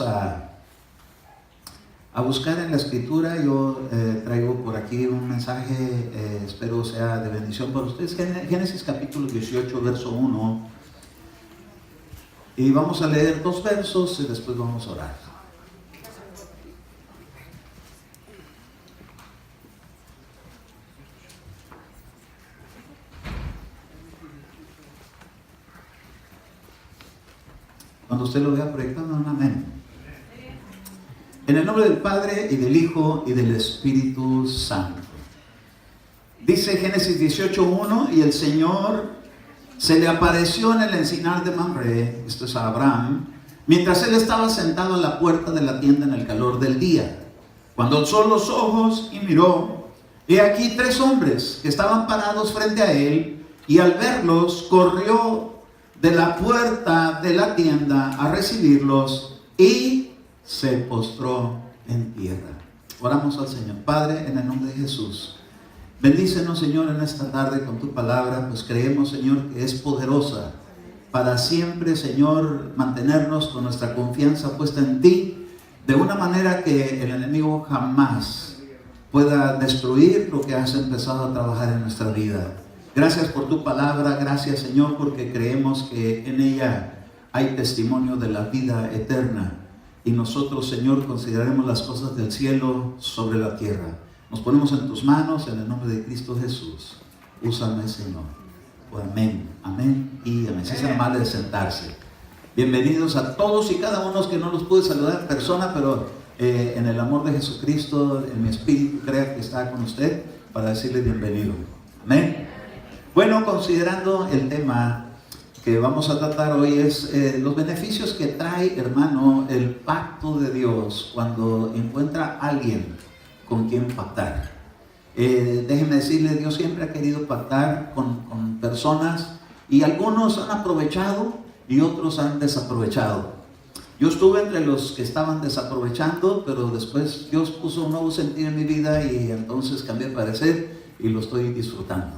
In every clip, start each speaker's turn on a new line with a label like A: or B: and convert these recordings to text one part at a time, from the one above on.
A: a buscar en la Escritura. Yo traigo por aquí un mensaje, espero sea de bendición para ustedes. Génesis capítulo 18, verso 1. Y vamos a leer 2 versos y después vamos a orar. Cuando usted lo vea proyectando, un amén. En el nombre del Padre, y del Hijo, y del Espíritu Santo. Dice Génesis 18:1, y el Señor se le apareció en el encinar de Mamre, esto es a Abraham, mientras él estaba sentado a la puerta de la tienda en el calor del día. Cuando alzó los ojos y miró, he aquí 3 hombres que estaban parados frente a él, y al verlos corrió de la puerta de la tienda a recibirlos y se postró en tierra. Oramos al Señor. Padre, en el nombre de Jesús, bendícenos, Señor, en esta tarde con tu palabra, pues creemos, Señor, que es poderosa para siempre, Señor, mantenernos con nuestra confianza puesta en ti, de una manera que el enemigo jamás pueda destruir lo que has empezado a trabajar en nuestra vida. Gracias por tu palabra, gracias, Señor, porque creemos que en ella hay testimonio de la vida eterna. Y nosotros, Señor, consideraremos las cosas del cielo sobre la tierra. Nos ponemos en tus manos, en el nombre de Cristo Jesús. Úsame, Señor. Pues amén, amén y amén. Si es amable de sentarse. Bienvenidos a todos y cada uno que no los pude saludar en persona, pero en el amor de Jesucristo, en mi espíritu, crea que está con usted para decirle bienvenido. Amén. Bueno, considerando el tema que vamos a tratar hoy es los beneficios que trae, hermano, el pacto de Dios cuando encuentra a alguien con quien pactar. Déjeme decirle, Dios siempre ha querido pactar con personas, y algunos han aprovechado y otros han desaprovechado. Yo estuve entre los que estaban desaprovechando, pero después Dios puso un nuevo sentido en mi vida y entonces cambié de parecer y lo estoy disfrutando.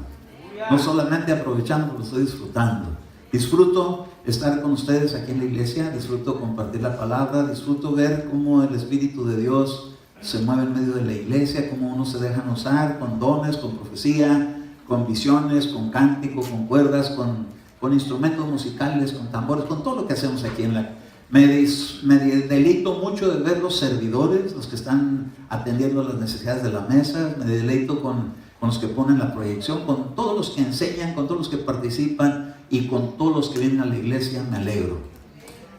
A: No solamente aprovechando, lo estoy disfrutando. Disfruto estar con ustedes aquí en la iglesia, disfruto compartir la palabra, disfruto ver cómo el Espíritu de Dios se mueve en medio de la iglesia, cómo uno se deja usar con dones, con profecía, con visiones, con cántico, con cuerdas, con instrumentos musicales, con tambores, con todo lo que hacemos aquí en la... Me deleito mucho de ver los servidores, los que están atendiendo las necesidades de la mesa. Me deleito con los que ponen la proyección, con todos los que enseñan, con todos los que participan y con todos los que vienen a la iglesia. Me alegro.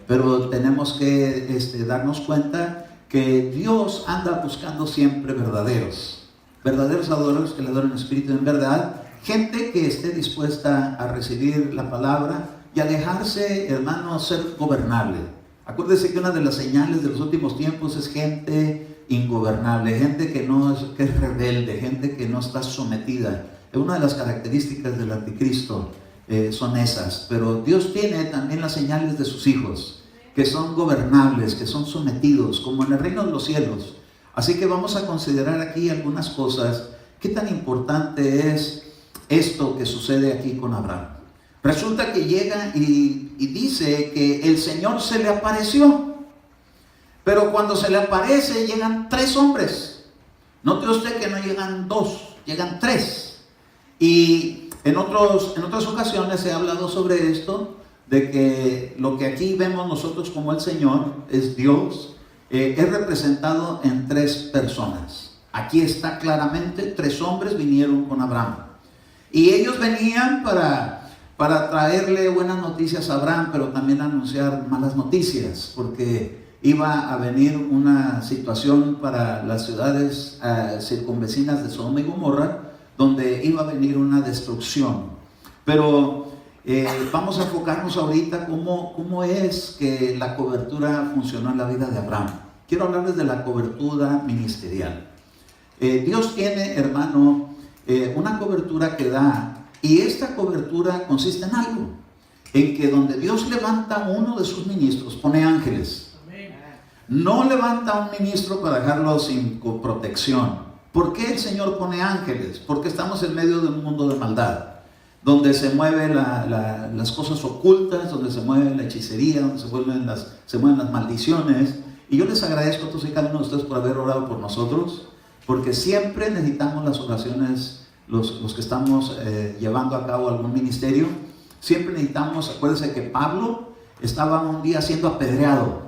A: Pero tenemos que darnos cuenta que Dios anda buscando siempre verdaderos adoradores que le adoren en espíritu y en verdad, gente que esté dispuesta a recibir la palabra y a dejarse, hermano, ser gobernable. Acuérdese que una de las señales de los últimos tiempos es gente ingobernable, gente que es rebelde, gente que no está sometida. Una de las características del anticristo son esas, pero Dios tiene también las señales de sus hijos, que son gobernables, que son sometidos, como en el reino de los cielos. Así que vamos a considerar aquí algunas cosas. ¿Qué tan importante es esto que sucede aquí con Abraham? Resulta que llega y dice que el Señor se le apareció. Pero cuando se le aparece llegan 3 hombres. Note usted que no llegan 2, llegan 3. Y en otras ocasiones he hablado sobre esto, de que lo que aquí vemos nosotros como el Señor es Dios, es representado en 3 personas. Aquí está claramente, 3 hombres vinieron con Abraham. Y ellos venían para traerle buenas noticias a Abraham, pero también anunciar malas noticias, porque iba a venir una situación para las ciudades circunvecinas de Sodoma y Gomorra, donde iba a venir una destrucción. Pero vamos a enfocarnos ahorita cómo es que la cobertura funcionó en la vida de Abraham. Quiero hablarles de la cobertura ministerial. Dios tiene, hermano, una cobertura que da, y esta cobertura consiste en algo, en que donde Dios levanta uno de sus ministros, pone ángeles. No levanta a un ministro para dejarlo sin protección. ¿Por qué el Señor pone ángeles? Porque estamos en medio de un mundo de maldad, donde se mueven las cosas ocultas, donde se mueve la hechicería, donde se mueven las maldiciones. Y yo les agradezco a todos y cada uno de ustedes por haber orado por nosotros, porque siempre necesitamos las oraciones, los que estamos llevando a cabo algún ministerio. Siempre necesitamos. Acuérdense que Pablo estaba un día siendo apedreado,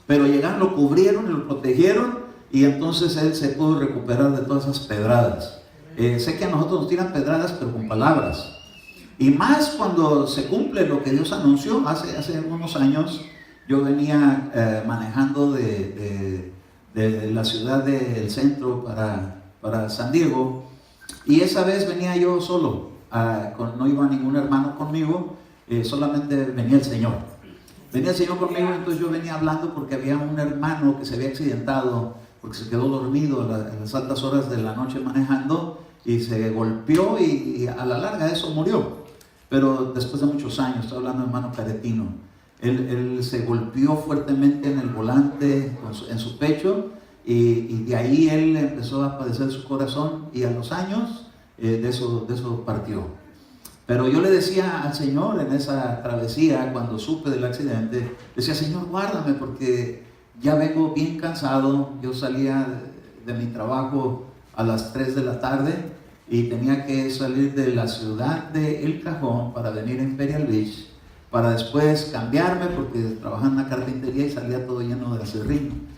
A: pero llegaron, lo cubrieron y lo protegieron, y entonces él se pudo recuperar de todas esas pedradas. Sé que a nosotros nos tiran pedradas, pero con palabras. Y más cuando se cumple lo que Dios anunció. Hace algunos años yo venía manejando de la ciudad del centro para San Diego, y esa vez venía yo solo, no iba ningún hermano conmigo, solamente venía el Señor. Venía el Señor conmigo, entonces yo venía hablando porque había un hermano que se había accidentado, porque se quedó dormido en las altas horas de la noche manejando, y se golpeó y a la larga eso murió. Pero después de muchos años, estoy hablando de hermano Caretino, él se golpeó fuertemente en el volante, en su pecho, y de ahí él empezó a padecer su corazón, y a los años de eso partió. Pero yo le decía al Señor en esa travesía, cuando supe del accidente, decía: Señor, guárdame, porque ya vengo bien cansado. Yo salía de mi trabajo a las 3 de la tarde y tenía que salir de la ciudad de El Cajón para venir a Imperial Beach, para después cambiarme, porque trabajaba en una carpintería y salía todo lleno de acerrín.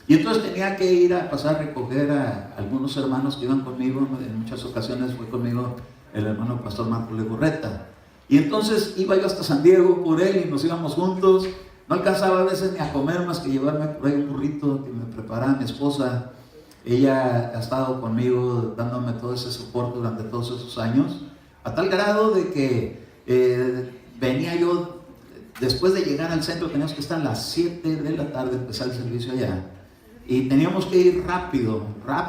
A: Y entonces tenía que ir a pasar a recoger a algunos hermanos que iban conmigo. En muchas ocasiones fue conmigo el hermano pastor Marco Legorreta. Y entonces iba yo hasta San Diego por él y nos íbamos juntos. No alcanzaba a veces ni a comer, más que llevarme por ahí un burrito que me preparaba mi esposa. Ella ha estado conmigo dándome todo ese soporte durante todos esos años, a tal grado de que venía yo, después de llegar al centro teníamos que estar a las 7 de la tarde, empezar el servicio allá, y teníamos que ir rápido,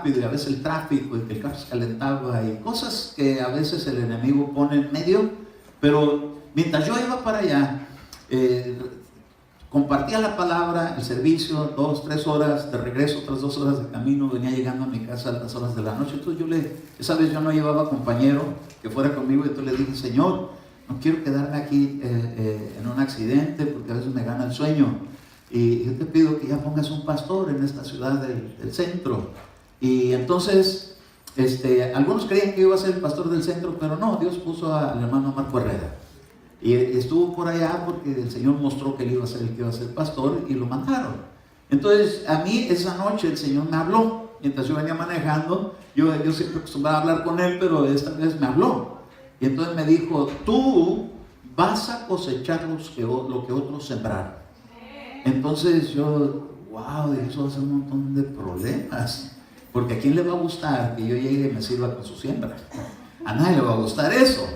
A: y a veces el tráfico, y que el carro se calentaba, y cosas que a veces el enemigo pone en medio. Pero mientras yo iba para allá, compartía la palabra, el servicio, 2-3 horas de regreso, otras 2 horas de camino, venía llegando a mi casa a altas horas de la noche. Entonces esa vez yo no llevaba compañero que fuera conmigo, y entonces le dije: Señor, no quiero quedarme aquí en un accidente, porque a veces me gana el sueño, y yo te pido que ya pongas un pastor en esta ciudad del centro. Y entonces algunos creían que iba a ser el pastor del centro, pero no, Dios puso al hermano Marco Herrera. Y estuvo por allá porque el Señor mostró que él iba a ser el que iba a ser pastor, y lo mandaron. Entonces a mí esa noche el Señor me habló, mientras yo venía manejando. Yo siempre acostumbraba a hablar con él, pero esta vez me habló. Y entonces me dijo: tú vas a cosechar lo que otros sembraron. Entonces yo, wow, eso va a ser un montón de problemas, porque ¿a quién le va a gustar que yo llegue y me sirva con su siembra? A nadie le va a gustar eso.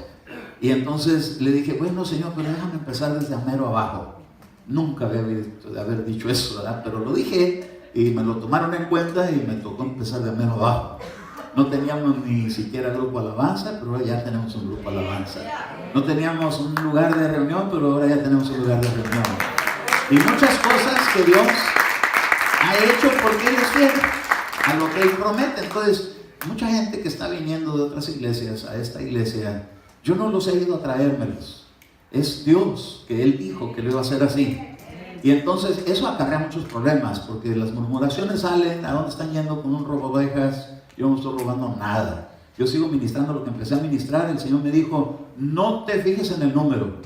A: Y entonces le dije: bueno, Señor, pero déjame empezar desde mero abajo. Nunca había haber dicho eso, ¿verdad? Pero lo dije y me lo tomaron en cuenta, y me tocó empezar de mero abajo. No teníamos ni siquiera grupo alabanza, pero ahora ya tenemos un grupo alabanza. No teníamos un lugar de reunión, pero ahora ya tenemos un lugar de reunión. Y muchas cosas que Dios ha hecho, porque Él es fiel a lo que Él promete. Entonces, mucha gente que está viniendo de otras iglesias a esta iglesia, yo no los he ido a traérmelos. Es Dios que Él dijo que lo iba a hacer así. Y entonces eso acarrea muchos problemas, porque las murmuraciones salen. ¿A dónde están yendo con un robo ovejas? Yo no estoy robando nada. Yo sigo ministrando lo que empecé a ministrar. El Señor me dijo: no te fijes en el número,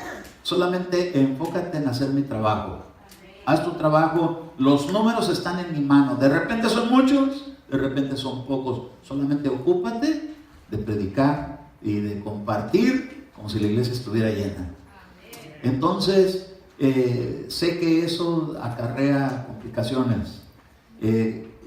A: solamente enfócate en hacer mi trabajo. Haz tu trabajo. Los números están en mi mano. De repente son muchos, de repente son pocos. Solamente ocúpate de predicar y de compartir como si la iglesia estuviera llena. Entonces sé que eso acarrea complicaciones.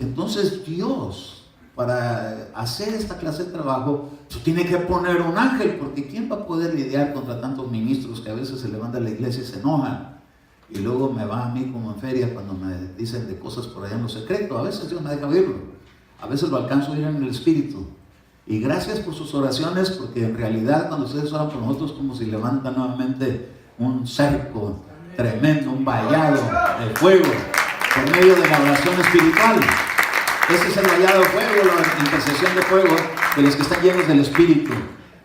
A: Entonces Dios, para hacer esta clase de trabajo, tiene que poner un ángel, porque ¿quién va a poder lidiar contra tantos ministros que a veces se levantan a la iglesia y se enojan? Y luego me va a mí como en feria cuando me dicen de cosas por allá en lo secreto. A veces Dios me deja oírlo, a veces lo alcanzo a oír en el espíritu. Y gracias por sus oraciones, porque en realidad cuando ustedes oran por nosotros, como si levantan nuevamente un cerco tremendo, un vallado de fuego por medio de la oración espiritual. Ese es el vallado de fuego, la intercesión de fuego de los que están llenos del Espíritu,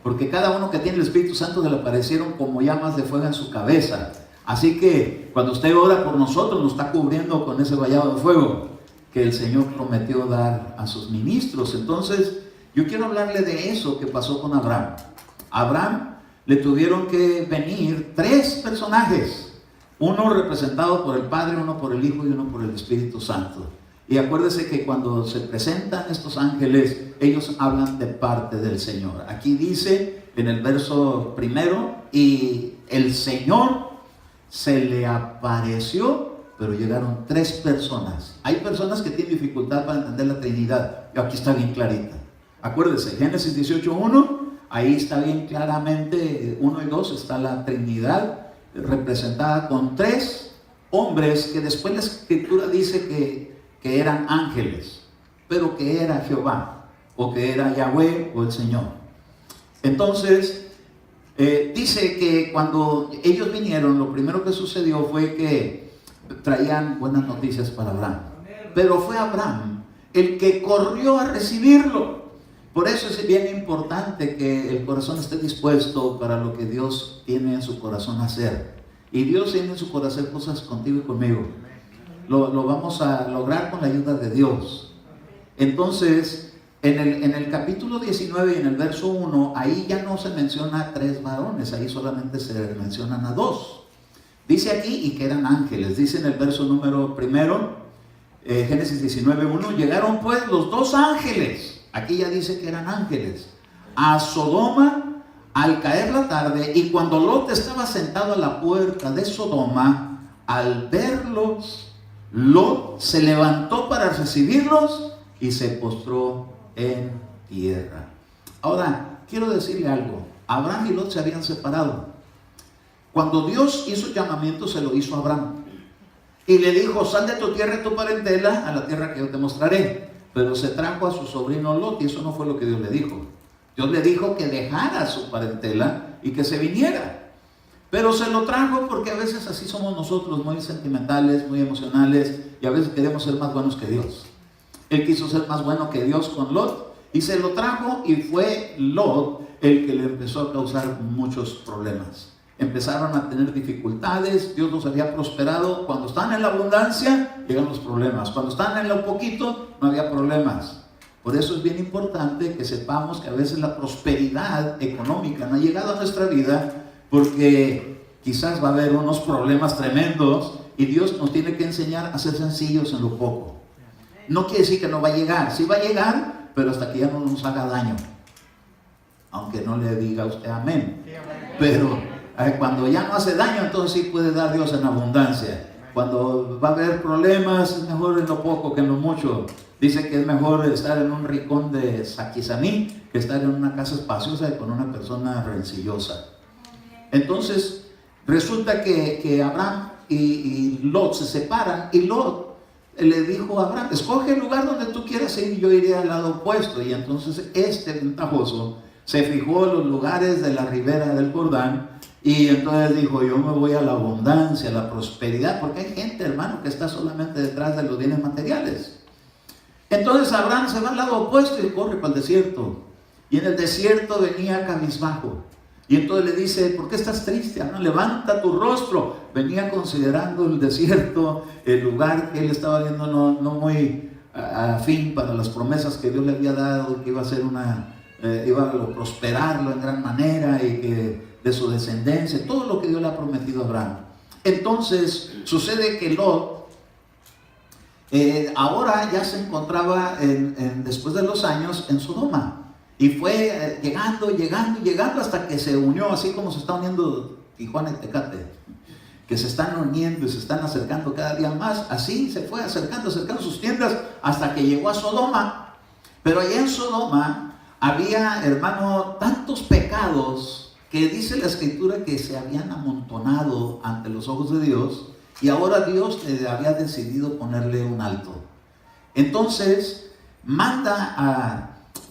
A: porque cada uno que tiene el Espíritu Santo se le aparecieron como llamas de fuego en su cabeza. Así que cuando usted ora por nosotros, nos está cubriendo con ese vallado de fuego que el Señor prometió dar a sus ministros. Entonces, yo quiero hablarle de eso que pasó con Abraham. A Abraham le tuvieron que venir 3 personajes, uno representado por el Padre, uno por el Hijo y uno por el Espíritu Santo. Y acuérdese que cuando se presentan estos ángeles, ellos hablan de parte del Señor. Aquí dice en el verso 1, y el Señor se le apareció, pero llegaron 3 personas. Hay personas que tienen dificultad para entender la Trinidad, y aquí está bien clarita. Acuérdese, Génesis 18:1, ahí está bien claramente, 1 y 2, está la Trinidad representada con 3 hombres que después la Escritura dice que eran ángeles, pero que era Jehová, o que era Yahweh, o el Señor. Entonces, dice que cuando ellos vinieron, lo primero que sucedió fue que traían buenas noticias para Abraham. Pero fue Abraham el que corrió a recibirlo. Por eso es bien importante que el corazón esté dispuesto para lo que Dios tiene en su corazón hacer. Y Dios tiene en su corazón cosas contigo y conmigo. Lo vamos a lograr con la ayuda de Dios. Entonces, en el capítulo 19 y en el verso 1, ahí ya no se menciona a 3 varones, ahí solamente se mencionan a 2. Dice aquí, y que eran ángeles. Dice en el verso número 1, Génesis 19:1, llegaron pues los 2 ángeles, aquí ya dice que eran ángeles, a Sodoma al caer la tarde, y cuando Lot estaba sentado a la puerta de Sodoma, al verlos, Lot se levantó para recibirlos y se postró en tierra. Ahora, quiero decirle algo. Abraham y Lot se habían separado. Cuando Dios hizo el llamamiento, se lo hizo a Abraham. Y le dijo, sal de tu tierra y tu parentela a la tierra que yo te mostraré. Pero se trajo a su sobrino Lot, y eso no fue lo que Dios le dijo. Dios le dijo que dejara su parentela y que se viniera. Pero se lo trajo porque a veces así somos nosotros, muy sentimentales, muy emocionales, y a veces queremos ser más buenos que Dios. Él quiso ser más bueno que Dios con Lot, y se lo trajo, y fue Lot el que le empezó a causar muchos problemas. Empezaron a tener dificultades, Dios los había prosperado. Cuando están en la abundancia, llegan los problemas. Cuando están en lo poquito, no había problemas. Por eso es bien importante que sepamos que a veces la prosperidad económica no ha llegado a nuestra vida, porque quizás va a haber unos problemas tremendos, y Dios nos tiene que enseñar a ser sencillos en lo poco. No quiere decir que no va a llegar, sí va a llegar, pero hasta que ya no nos haga daño. Aunque no le diga a usted amén. Pero cuando ya no hace daño, entonces sí puede dar Dios en abundancia. Cuando va a haber problemas, es mejor en lo poco que en lo mucho. Dice que es mejor estar en un rincón de Saquisaní que estar en una casa espaciosa y con una persona rencillosa. Entonces, resulta que Abraham y Lot se separan, y Lot le dijo a Abraham, escoge el lugar donde tú quieras ir y yo iré al lado opuesto. Y entonces este ventajoso se fijó en los lugares de la ribera del Jordán, y entonces dijo, yo me voy a la abundancia, a la prosperidad, porque hay gente, hermano, que está solamente detrás de los bienes materiales. Entonces Abraham se va al lado opuesto y corre para el desierto, y en el desierto venía cabizbajo. Y entonces le dice, ¿por qué estás triste? Abraham, levanta tu rostro. Venía considerando el desierto, el lugar que él estaba viendo no muy afín para las promesas que Dios le había dado, que iba a ser iba a prosperarlo en gran manera, y que de su descendencia, todo lo que Dios le ha prometido a Abraham. Entonces sucede que Lot ahora ya se encontraba después de los años en Sodoma. Y fue llegando hasta que se unió, así como se está uniendo Tijuana y Tecate, que se están uniendo y se están acercando cada día más. Así se fue acercando sus tiendas hasta que llegó a Sodoma. Pero allá en Sodoma había, hermano, tantos pecados que dice la Escritura que se habían amontonado ante los ojos de Dios, y ahora Dios había decidido ponerle un alto. Entonces manda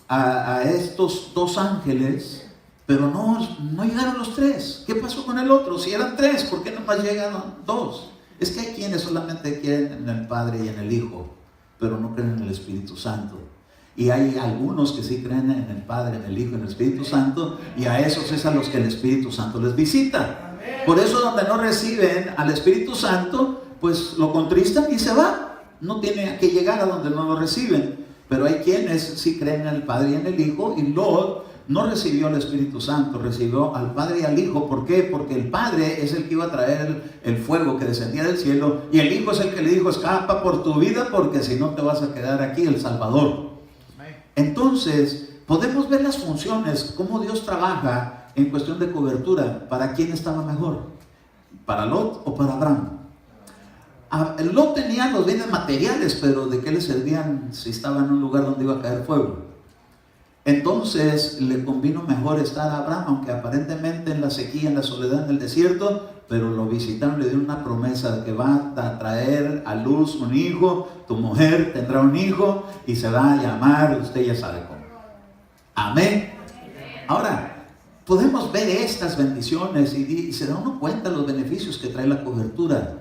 A: a estos 2 ángeles, pero no llegaron los 3. ¿Qué pasó con el otro? Si eran 3, ¿por qué nomás llegaron 2? Es que hay quienes solamente creen en el Padre y en el Hijo, pero no creen en el Espíritu Santo. Y hay algunos que sí creen en el Padre, en el Hijo, en el Espíritu Santo, y a esos es a los que el Espíritu Santo les visita. Por eso donde no reciben al Espíritu Santo, pues lo contristan y se va. No tiene que llegar a donde no lo reciben. Pero hay quienes sí creen en el Padre y en el Hijo, y Lot no recibió al Espíritu Santo, recibió al Padre y al Hijo. ¿Por qué? Porque el Padre es el que iba a traer el fuego que descendía del cielo, y el Hijo es el que le dijo: escapa por tu vida, porque si no te vas a quedar aquí, el Salvador. Entonces, podemos ver las funciones, cómo Dios trabaja en cuestión de cobertura. ¿Para quién estaba mejor? ¿Para Lot o para Abraham? Lot tenía los bienes materiales, pero ¿de qué le servían si estaba en un lugar donde iba a caer fuego? Entonces le convino mejor estar a Abraham, aunque aparentemente en la sequía, en la soledad, en el desierto, pero lo visitaron, le dieron una promesa de que va a traer a luz un hijo, tu mujer tendrá un hijo y se va a llamar, usted ya sabe cómo. Amén. Ahora, podemos ver estas bendiciones y se da uno cuenta de los beneficios que trae la cobertura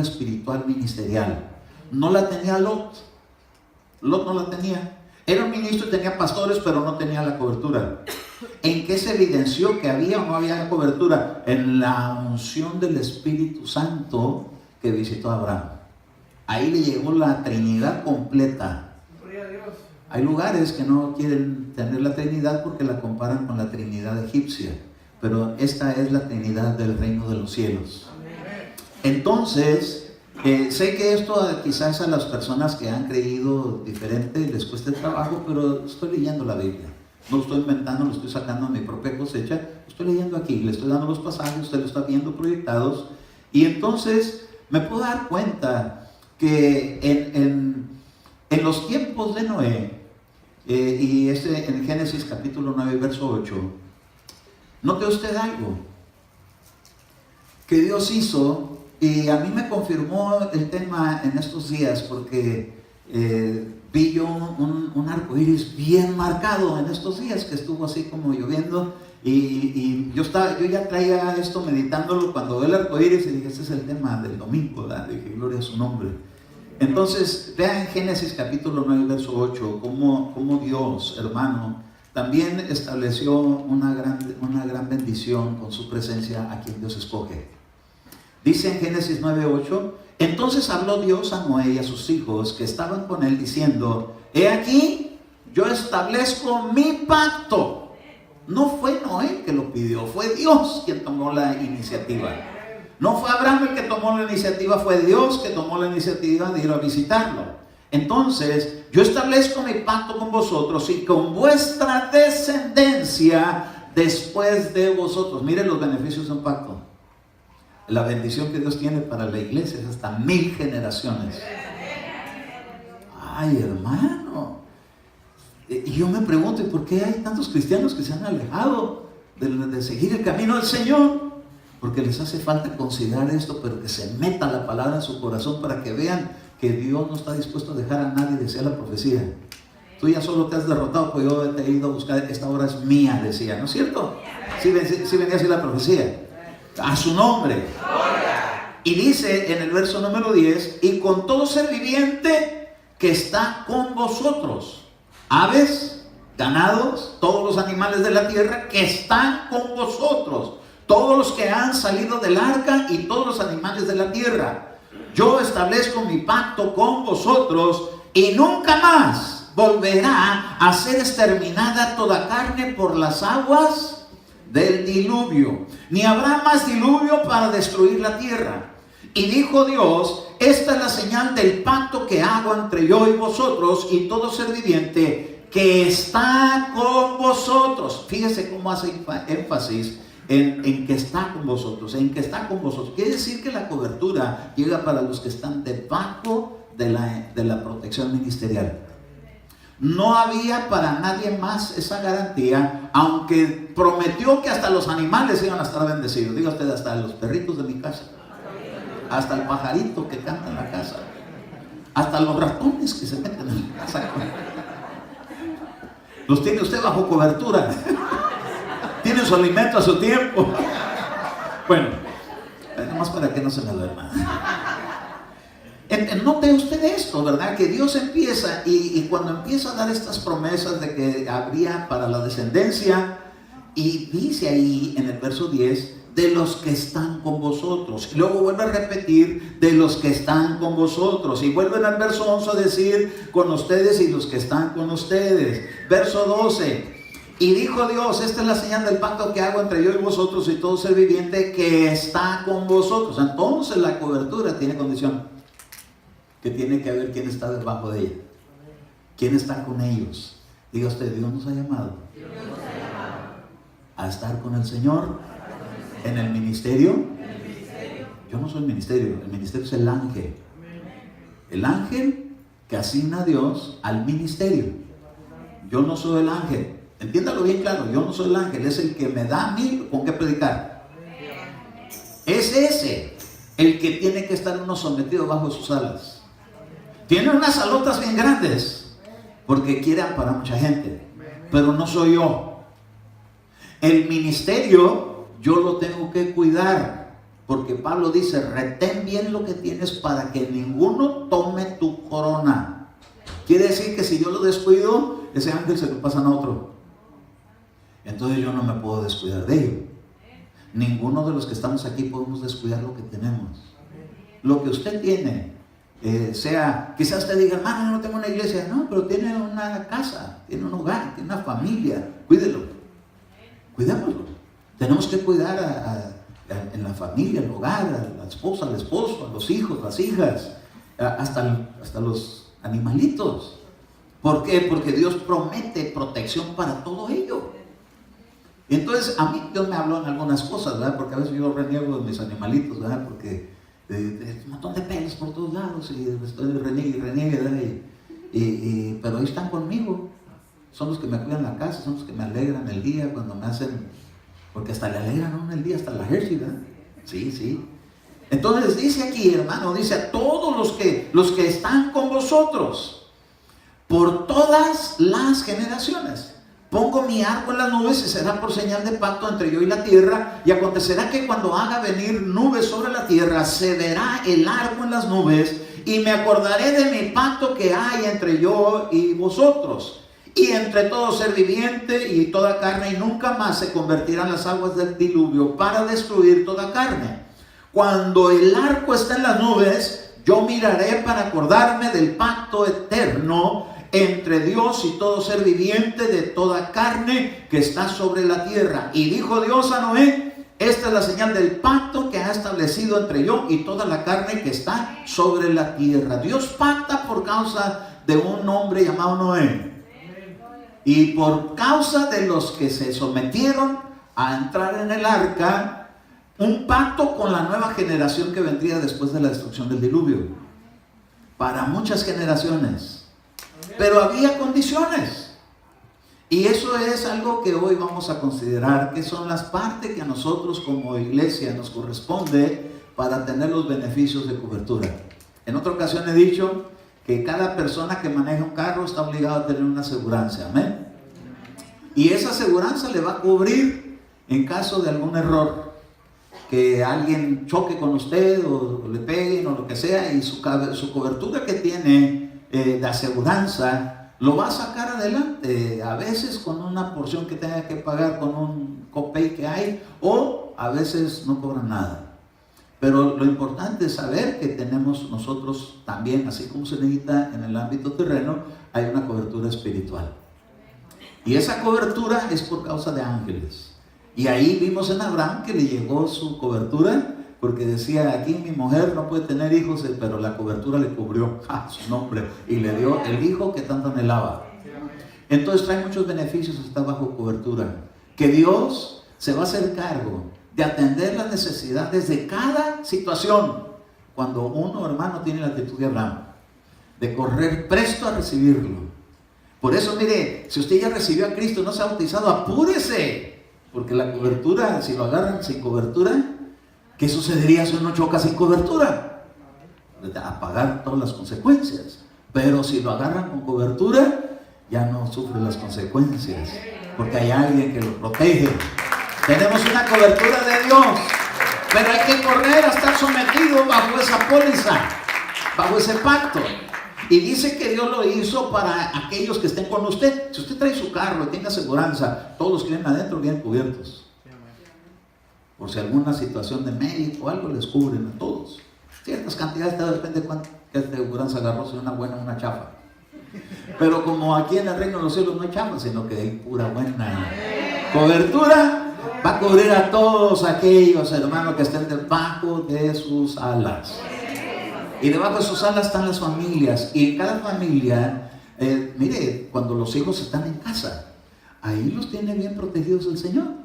A: espiritual ministerial. No la tenía Lot. Lot no la tenía. Era un ministro y tenía pastores, pero no tenía la cobertura. ¿En qué se evidenció que había o no había cobertura? En la unción del Espíritu Santo que visitó a Abraham. Ahí le llegó la Trinidad completa. Hay lugares que no quieren tener la Trinidad porque la comparan con la Trinidad egipcia, pero esta es la Trinidad del reino de los cielos. Entonces, sé que esto quizás a las personas que han creído diferente les cueste trabajo, pero estoy leyendo la Biblia. No lo estoy inventando, lo estoy sacando de mi propia cosecha. Lo estoy leyendo aquí, le estoy dando los pasajes, usted lo está viendo proyectados. Y entonces me puedo dar cuenta que en los tiempos de Noé, y en Génesis capítulo 9, verso 8, note usted algo que Dios hizo. Y a mí me confirmó el tema en estos días, porque vi yo un arco iris bien marcado en estos días, que estuvo así como lloviendo, y yo ya traía esto meditándolo cuando vi el arco iris y dije: este es el tema del domingo, ¿verdad? Dije: gloria a su nombre. Entonces, vean en Génesis capítulo 9, verso 8, cómo Dios, hermano, también estableció una gran bendición con su presencia a quien Dios escoge. Dice en Génesis 9:8: entonces habló Dios a Noé y a sus hijos que estaban con él, diciendo: he aquí, yo establezco mi pacto. No fue Noé que lo pidió, fue Dios quien tomó la iniciativa. No fue Abraham el que tomó la iniciativa, fue Dios que tomó la iniciativa de ir a visitarlo. Entonces, yo establezco mi pacto con vosotros y con vuestra descendencia después de vosotros. Miren los beneficios de un pacto. La bendición que Dios tiene para la iglesia es hasta 1000 generaciones. Ay, hermano. Y yo me pregunto: ¿por qué hay tantos cristianos que se han alejado de seguir el camino del Señor? Porque les hace falta considerar esto, pero que se meta la palabra en su corazón para que vean que Dios no está dispuesto a dejar a nadie desear la profecía. Tú ya solo te has derrotado, pues yo te he ido a buscar, esta obra es mía, decía, ¿no es cierto? Sí venía así la profecía. A su nombre. Y dice en el verso número 10: y con todo ser viviente que está con vosotros, aves, ganados, todos los animales de la tierra que están con vosotros, todos los que han salido del arca y todos los animales de la tierra. Yo establezco mi pacto con vosotros y nunca más volverá a ser exterminada toda carne por las aguas del diluvio, ni habrá más diluvio para destruir la tierra. Y dijo Dios: esta es la señal del pacto que hago entre yo y vosotros y todo ser viviente que está con vosotros. Fíjese cómo hace énfasis en que está con vosotros, en que está con vosotros. Quiere decir que la cobertura llega para los que están debajo de la protección ministerial. No había para nadie más esa garantía, aunque prometió que hasta los animales iban a estar bendecidos. Diga usted: hasta los perritos de mi casa, hasta el pajarito que canta en la casa, hasta los ratones que se meten en la casa. Los tiene usted bajo cobertura. Tiene su alimento a su tiempo. Bueno, nada más para que no se me duerma. Note usted esto, ¿verdad? Que Dios empieza y cuando empieza a dar estas promesas de que habría para la descendencia, y dice ahí en el verso 10 de los que están con vosotros. Y luego vuelve a repetir, de los que están con vosotros. Y vuelve en el verso 11 a decir, con ustedes y los que están con ustedes. Verso 12. Y dijo Dios, esta es la señal del pacto que hago entre yo y vosotros y todo ser viviente que está con vosotros. Entonces la cobertura tiene condición, que tiene que haber quien está debajo de ella, quién está con ellos. Diga usted, Dios nos ha llamado a estar con el Señor en el ministerio. Yo no soy el ministerio es el ángel. El ángel que asigna a Dios al ministerio. Yo no soy el ángel. Entiéndalo bien claro, yo no soy el ángel, es el que me da a mí con qué predicar. Es ese el que tiene que estar uno sometido bajo sus alas. Tiene unas alotas bien grandes porque quiere amparar a mucha gente, pero no soy yo. El ministerio yo lo tengo que cuidar, porque Pablo dice, retén bien lo que tienes para que ninguno tome tu corona. Quiere decir que si yo lo descuido, ese ángel se lo pasan a otro. Entonces yo no me puedo descuidar de ello. Ninguno de los que estamos aquí podemos descuidar lo que tenemos. Lo que usted tiene, sea, quizás usted diga, hermano, yo no tengo una iglesia. No, pero tiene una casa, tiene un hogar, tiene una familia. Cuídelo, cuidémoslo. Tenemos que cuidar en la familia, el hogar, a la esposa, al esposo, a los hijos, las hijas, hasta los animalitos. ¿Por qué? Porque Dios promete protección para todo ello. Entonces, a mí Dios me habló en algunas cosas, ¿verdad? Porque a veces yo reniego de mis animalitos, ¿verdad? Porque un montón de pelos por todos lados y estoy reniegue, ¿verdad? Pero ahí están conmigo. Son los que me cuidan la casa, son los que me alegran el día cuando me hacen, porque hasta le alegran a uno el día, hasta la Hershey, ¿verdad? Sí, sí. Entonces dice aquí, hermano, dice a todos los que están con vosotros, por todas las generaciones. Pongo mi arco en las nubes y será por señal de pacto entre yo y la tierra. Y acontecerá que cuando haga venir nubes sobre la tierra, se verá el arco en las nubes. Y me acordaré de mi pacto que hay entre yo y vosotros. Y entre todo ser viviente y toda carne. Y nunca más se convertirán las aguas del diluvio para destruir toda carne. Cuando el arco está en las nubes, yo miraré para acordarme del pacto eterno entre Dios y todo ser viviente de toda carne que está sobre la tierra. Y dijo Dios a Noé, esta es la señal del pacto que ha establecido entre yo y toda la carne que está sobre la tierra. Dios pacta por causa de un hombre llamado Noé. Y por causa de los que se sometieron a entrar en el arca, un pacto con la nueva generación que vendría después de la destrucción del diluvio. Para muchas generaciones. Pero había condiciones. Y eso es algo que hoy vamos a considerar, que son las partes que a nosotros como iglesia nos corresponde para tener los beneficios de cobertura. En otra ocasión he dicho que cada persona que maneja un carro está obligado a tener una aseguranza. Amén. Y esa aseguranza le va a cubrir en caso de algún error, que alguien choque con usted o le peguen o lo que sea, y su cobertura que tiene de aseguranza lo va a sacar adelante, a veces con una porción que tenga que pagar con un copay que hay, o a veces no cobran nada. Pero lo importante es saber que tenemos nosotros también, así como se necesita en el ámbito terreno, hay una cobertura espiritual. Y esa cobertura es por causa de ángeles. Y ahí vimos en Abraham que le llegó su cobertura, porque decía, aquí mi mujer no puede tener hijos, pero la cobertura le cubrió su nombre y le dio el hijo que tanto anhelaba. Entonces trae muchos beneficios estar bajo cobertura, que Dios se va a hacer cargo de atender las necesidades de cada situación. Cuando uno, hermano, tiene la actitud de Abraham, de correr presto a recibirlo. Por eso, mire, si usted ya recibió a Cristo, no se ha bautizado, apúrese, porque la cobertura, si lo agarran sin cobertura, ¿qué sucedería si uno choca sin cobertura? A pagar todas las consecuencias. Pero si lo agarran con cobertura, ya no sufre las consecuencias, porque hay alguien que lo protege. Tenemos una cobertura de Dios, pero hay que correr a estar sometido bajo esa póliza, bajo ese pacto. Y dice que Dios lo hizo para aquellos que estén con usted. Si usted trae su carro y tiene aseguranza, todos los que vienen adentro vienen cubiertos. por si alguna situación de médico o algo, les cubren a todos. Ciertas cantidades, depende de cuánto que aseguranza agarró, si una buena o una chafa. Pero como aquí en el reino de los cielos no hay chafa, sino que hay pura buena cobertura, va a cubrir a todos aquellos hermanos que estén debajo de sus alas. Y debajo de sus alas están las familias. Y en cada familia, mire, cuando los hijos están en casa, ahí los tiene bien protegidos el Señor.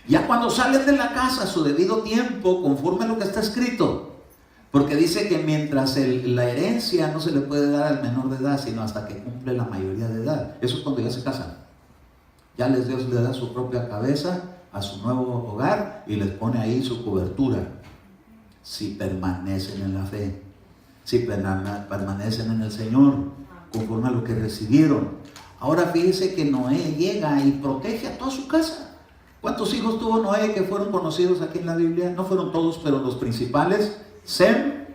A: Ya cuando salen de la casa a su debido tiempo, conforme a lo que está escrito, porque dice que mientras la herencia no se le puede dar al menor de edad, sino hasta que cumple la mayoría de edad. Eso es cuando ya se casan. Ya Dios le da su propia cabeza a su nuevo hogar y les pone ahí su cobertura. Si permanecen en la fe, si permanecen en el Señor, conforme a lo que recibieron. Ahora fíjese que Noé llega y protege a toda su casa. ¿Cuántos hijos tuvo Noé que fueron conocidos aquí en la Biblia? No fueron todos, pero los principales: Sem,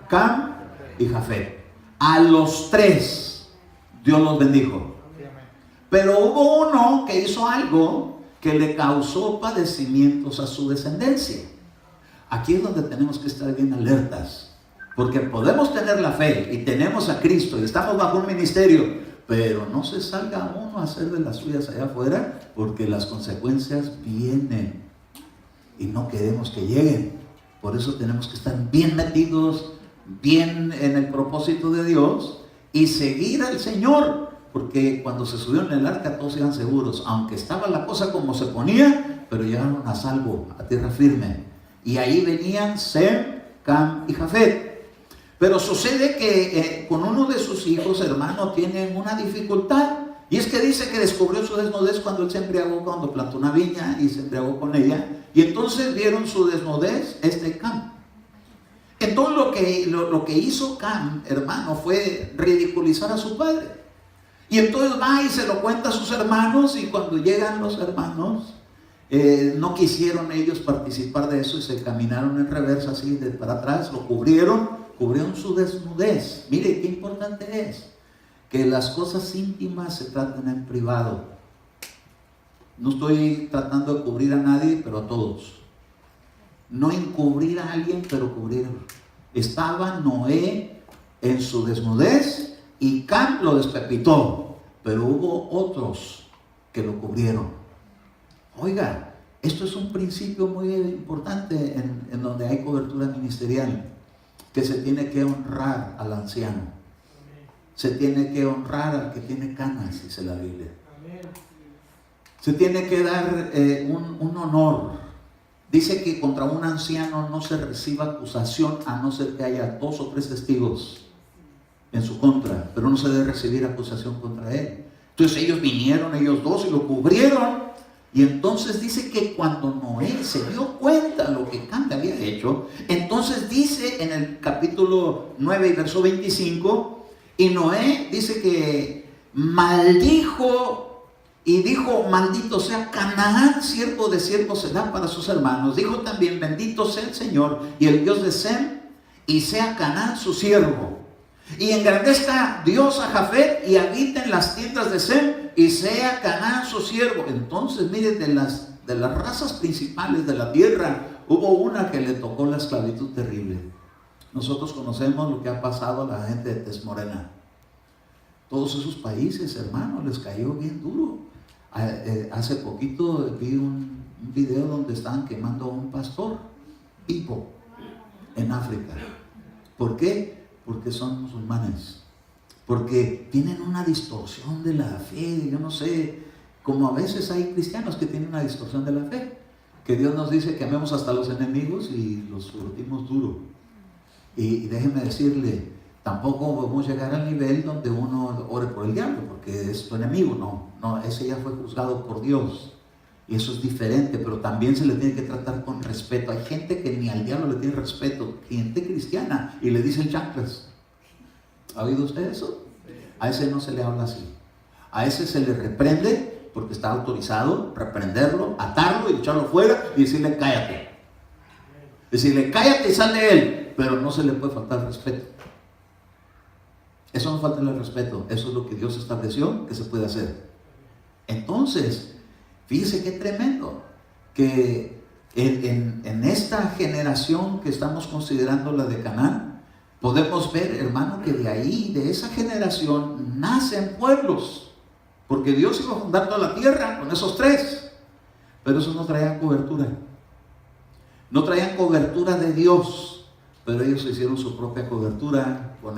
A: Cam y Jafet. A los 3 Dios los bendijo. Pero hubo uno que hizo algo que le causó padecimientos a su descendencia. Aquí es donde tenemos que estar bien alertas, porque podemos tener la fe y tenemos a Cristo y estamos bajo un ministerio, pero no se salga uno a hacer de las suyas allá afuera, porque las consecuencias vienen y no queremos que lleguen. Por eso tenemos que estar bien metidos, bien en el propósito de Dios y seguir al Señor, porque cuando se subieron en el arca todos iban seguros, aunque estaba la cosa como se ponía, pero llegaron a salvo, a tierra firme. Y ahí venían Sem, Cam y Jafet. Pero sucede que con uno de sus hijos, hermano, tienen una dificultad. Y es que dice que descubrió su desnudez cuando él se embriagó, cuando plantó una viña y se embriagó con ella. Y entonces vieron su desnudez, Cam. Entonces lo que hizo Cam, hermano, fue ridiculizar a su padre. Y entonces va y se lo cuenta a sus hermanos, y cuando llegan los hermanos, no quisieron ellos participar de eso y se caminaron en reversa así de para atrás, lo cubrieron su desnudez. Mire qué importante es que las cosas íntimas se traten en privado. No estoy tratando de cubrir a nadie, pero a todos. No encubrir a alguien, pero cubrirlo. Estaba Noé en su desnudez y Cam lo despepitó, pero hubo otros que lo cubrieron. Oiga, esto es un principio muy importante en donde hay cobertura ministerial, que se tiene que honrar al anciano. Se tiene que honrar al que tiene canas, dice la Biblia. Se tiene que dar un honor. Dice que contra un anciano no se reciba acusación a no ser que haya 2 o 3 testigos en su contra, pero no se debe recibir acusación contra él. Entonces ellos vinieron, ellos 2, y lo cubrieron. Y entonces dice que cuando Noé se dio cuenta de lo que Cam había hecho, entonces dice en el capítulo 9 y verso 25, y Noé dice que maldijo y dijo: maldito sea Canaán, siervo de siervos será para sus hermanos. Dijo también: bendito sea el Señor y el Dios de Sem, y sea Canaán su siervo. Y engrandezca Dios a Jafet y habita en las tiendas de Sem, y sea Canaán su siervo. Entonces, miren, de las razas principales de la tierra, hubo una que le tocó la esclavitud terrible. Nosotros conocemos lo que ha pasado a la gente de Tez Morena. Todos esos países, hermano, les cayó bien duro. Hace poquito vi un video donde estaban quemando a un pastor vivo en África. ¿Por qué? Porque son musulmanes, porque tienen una distorsión de la fe. Yo no sé, como a veces hay cristianos que tienen una distorsión de la fe, que Dios nos dice que amemos hasta los enemigos y los surtimos duro. Y déjenme decirle, tampoco podemos llegar al nivel donde uno ore por el diablo, porque es tu enemigo. No, ese ya fue juzgado por Dios. Y eso es diferente, pero también se le tiene que tratar con respeto. Hay gente que ni al diablo le tiene respeto, gente cristiana, y le dicen chanclas. ¿Ha oído usted eso? A ese no se le habla así. A ese se le reprende, porque está autorizado reprenderlo, atarlo y echarlo fuera y decirle: cállate. Decirle: cállate y sal de él, pero no se le puede faltar respeto. Eso no falta el respeto, eso es lo que Dios estableció que se puede hacer. Entonces, fíjese qué tremendo, que En esta generación que estamos considerando la de Canaán, podemos ver, hermano, que de ahí, de esa generación, nacen pueblos. Porque Dios iba a fundar toda la tierra con esos tres. Pero eso no traía cobertura. No traían cobertura de Dios. Pero ellos hicieron su propia cobertura con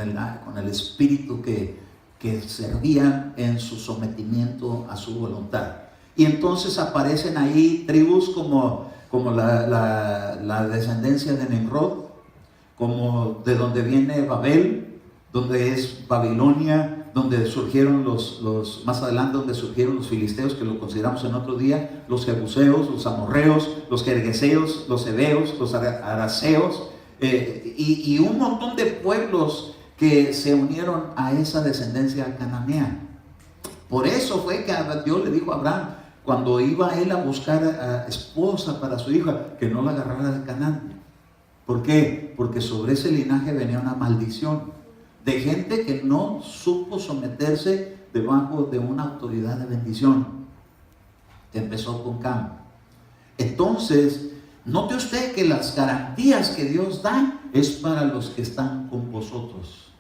A: el espíritu que servían en su sometimiento a su voluntad. Y entonces aparecen ahí tribus como la descendencia de Nimrod, como de donde viene Babel, donde es Babilonia, donde surgieron más adelante, donde surgieron los filisteos, que lo consideramos en otro día, los jebuseos, los amorreos, los gergeseos, los heveos, los araseos, y un montón de pueblos que se unieron a esa descendencia cananea. Por eso fue que Dios le dijo a Abraham, cuando iba él a buscar a esposa para su hija, que no la agarrara de Canaán. ¿Por qué? Porque sobre ese linaje venía una maldición de gente que no supo someterse debajo de una autoridad de bendición, que empezó con Cam. Entonces, note usted que las garantías que Dios da es para los que están con vosotros.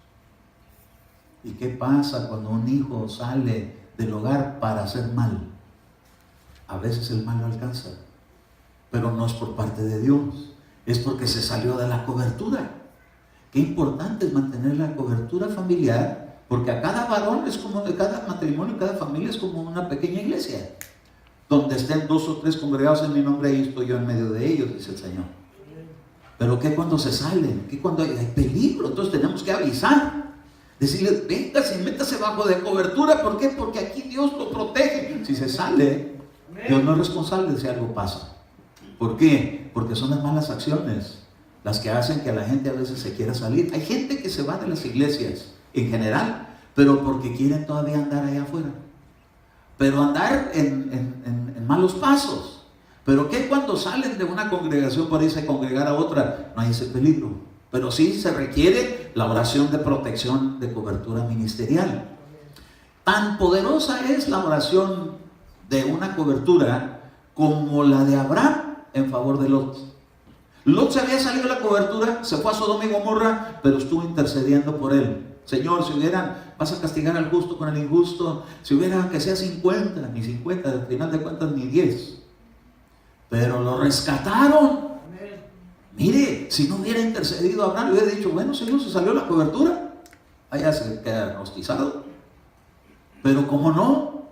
A: ¿Y qué pasa cuando un hijo sale del hogar para hacer mal? A veces el mal lo alcanza, pero no es por parte de Dios, es porque se salió de la cobertura. Qué importante es mantener la cobertura familiar, porque a cada varón es como, cada matrimonio, cada familia es como una pequeña iglesia, donde estén 2 o 3 congregados en mi nombre, ahí estoy yo en medio de ellos, dice el Señor. Pero ¿qué cuando se salen? ¿Qué cuando hay peligro? Entonces tenemos que avisar. Decirle, véngase y métase bajo de cobertura. ¿Por qué? Porque aquí Dios lo protege. Si se sale, Dios no es responsable de si algo pasa. ¿Por qué? Porque son las malas acciones las que hacen que la gente a veces se quiera salir. Hay gente que se va de las iglesias en general, pero porque quieren todavía andar allá afuera. Pero andar en malos pasos. ¿Pero qué cuando salen de una congregación para irse a congregar a otra? No hay ese peligro. Pero sí se requiere la oración de protección, de cobertura ministerial. Tan poderosa es la oración de una cobertura como la de Abraham en favor de Lot. Lot se había salido de la cobertura, se fue a Sodoma y Gomorra, pero estuvo intercediendo por él. Señor, si vas a castigar al justo con el injusto, si hubiera que sea 50, ni 50, al final de cuentas ni 10. Pero lo rescataron. Mire, si no hubiera intercedido Abraham, le hubiera dicho, bueno, Señor, se salió la cobertura, allá se queda rostizado. Pero como no,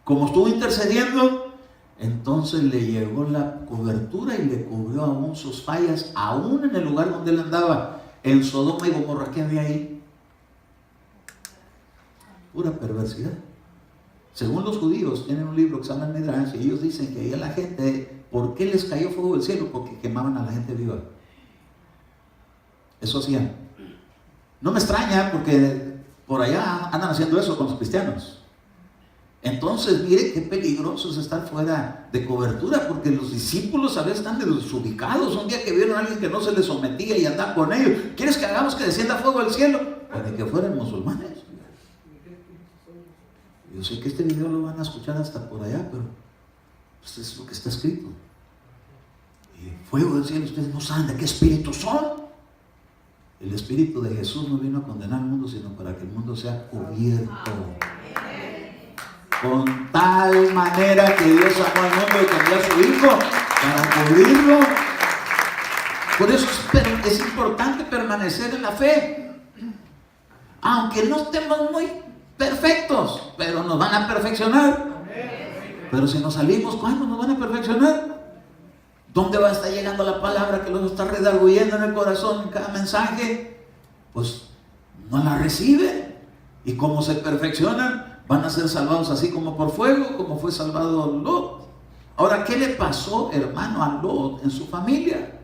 A: como estuvo intercediendo, entonces le llegó la cobertura y le cubrió aún sus fallas, aún en el lugar donde él andaba, en Sodoma y Gomorra. ¿Qué había ahí? Pura perversidad. Según los judíos, tienen un libro que se llama Midrash, y ellos dicen que ahí a la gente, ¿por qué les cayó fuego del cielo? Porque quemaban a la gente viva. Eso hacían. No me extraña, porque por allá andan haciendo eso con los cristianos. Entonces, mire qué peligroso es estar fuera de cobertura, porque los discípulos a veces están desubicados. Un día que vieron a alguien que no se les sometía y andaban con ellos, ¿quieres que hagamos que descienda fuego del cielo? Para que fueran musulmanes. Yo sé que este video lo van a escuchar hasta por allá, pero pues es lo que está escrito. Y fuego del cielo, ustedes no saben de qué espíritu son. El espíritu de Jesús no vino a condenar al mundo, sino para que el mundo sea cubierto. Con tal manera que Dios amó al mundo y que envió a su Hijo para cubrirlo. Por eso es importante permanecer en la fe. Aunque no estemos muy perfectos, pero nos van a perfeccionar. Pero si nos salimos, ¿cuándo nos van a perfeccionar? ¿Dónde va a estar llegando la palabra que los está redarguyendo en el corazón en cada mensaje? Pues no la reciben. Y como se perfeccionan, van a ser salvados así como por fuego, como fue salvado Lot. Ahora, ¿qué le pasó, hermano, a Lot en su familia?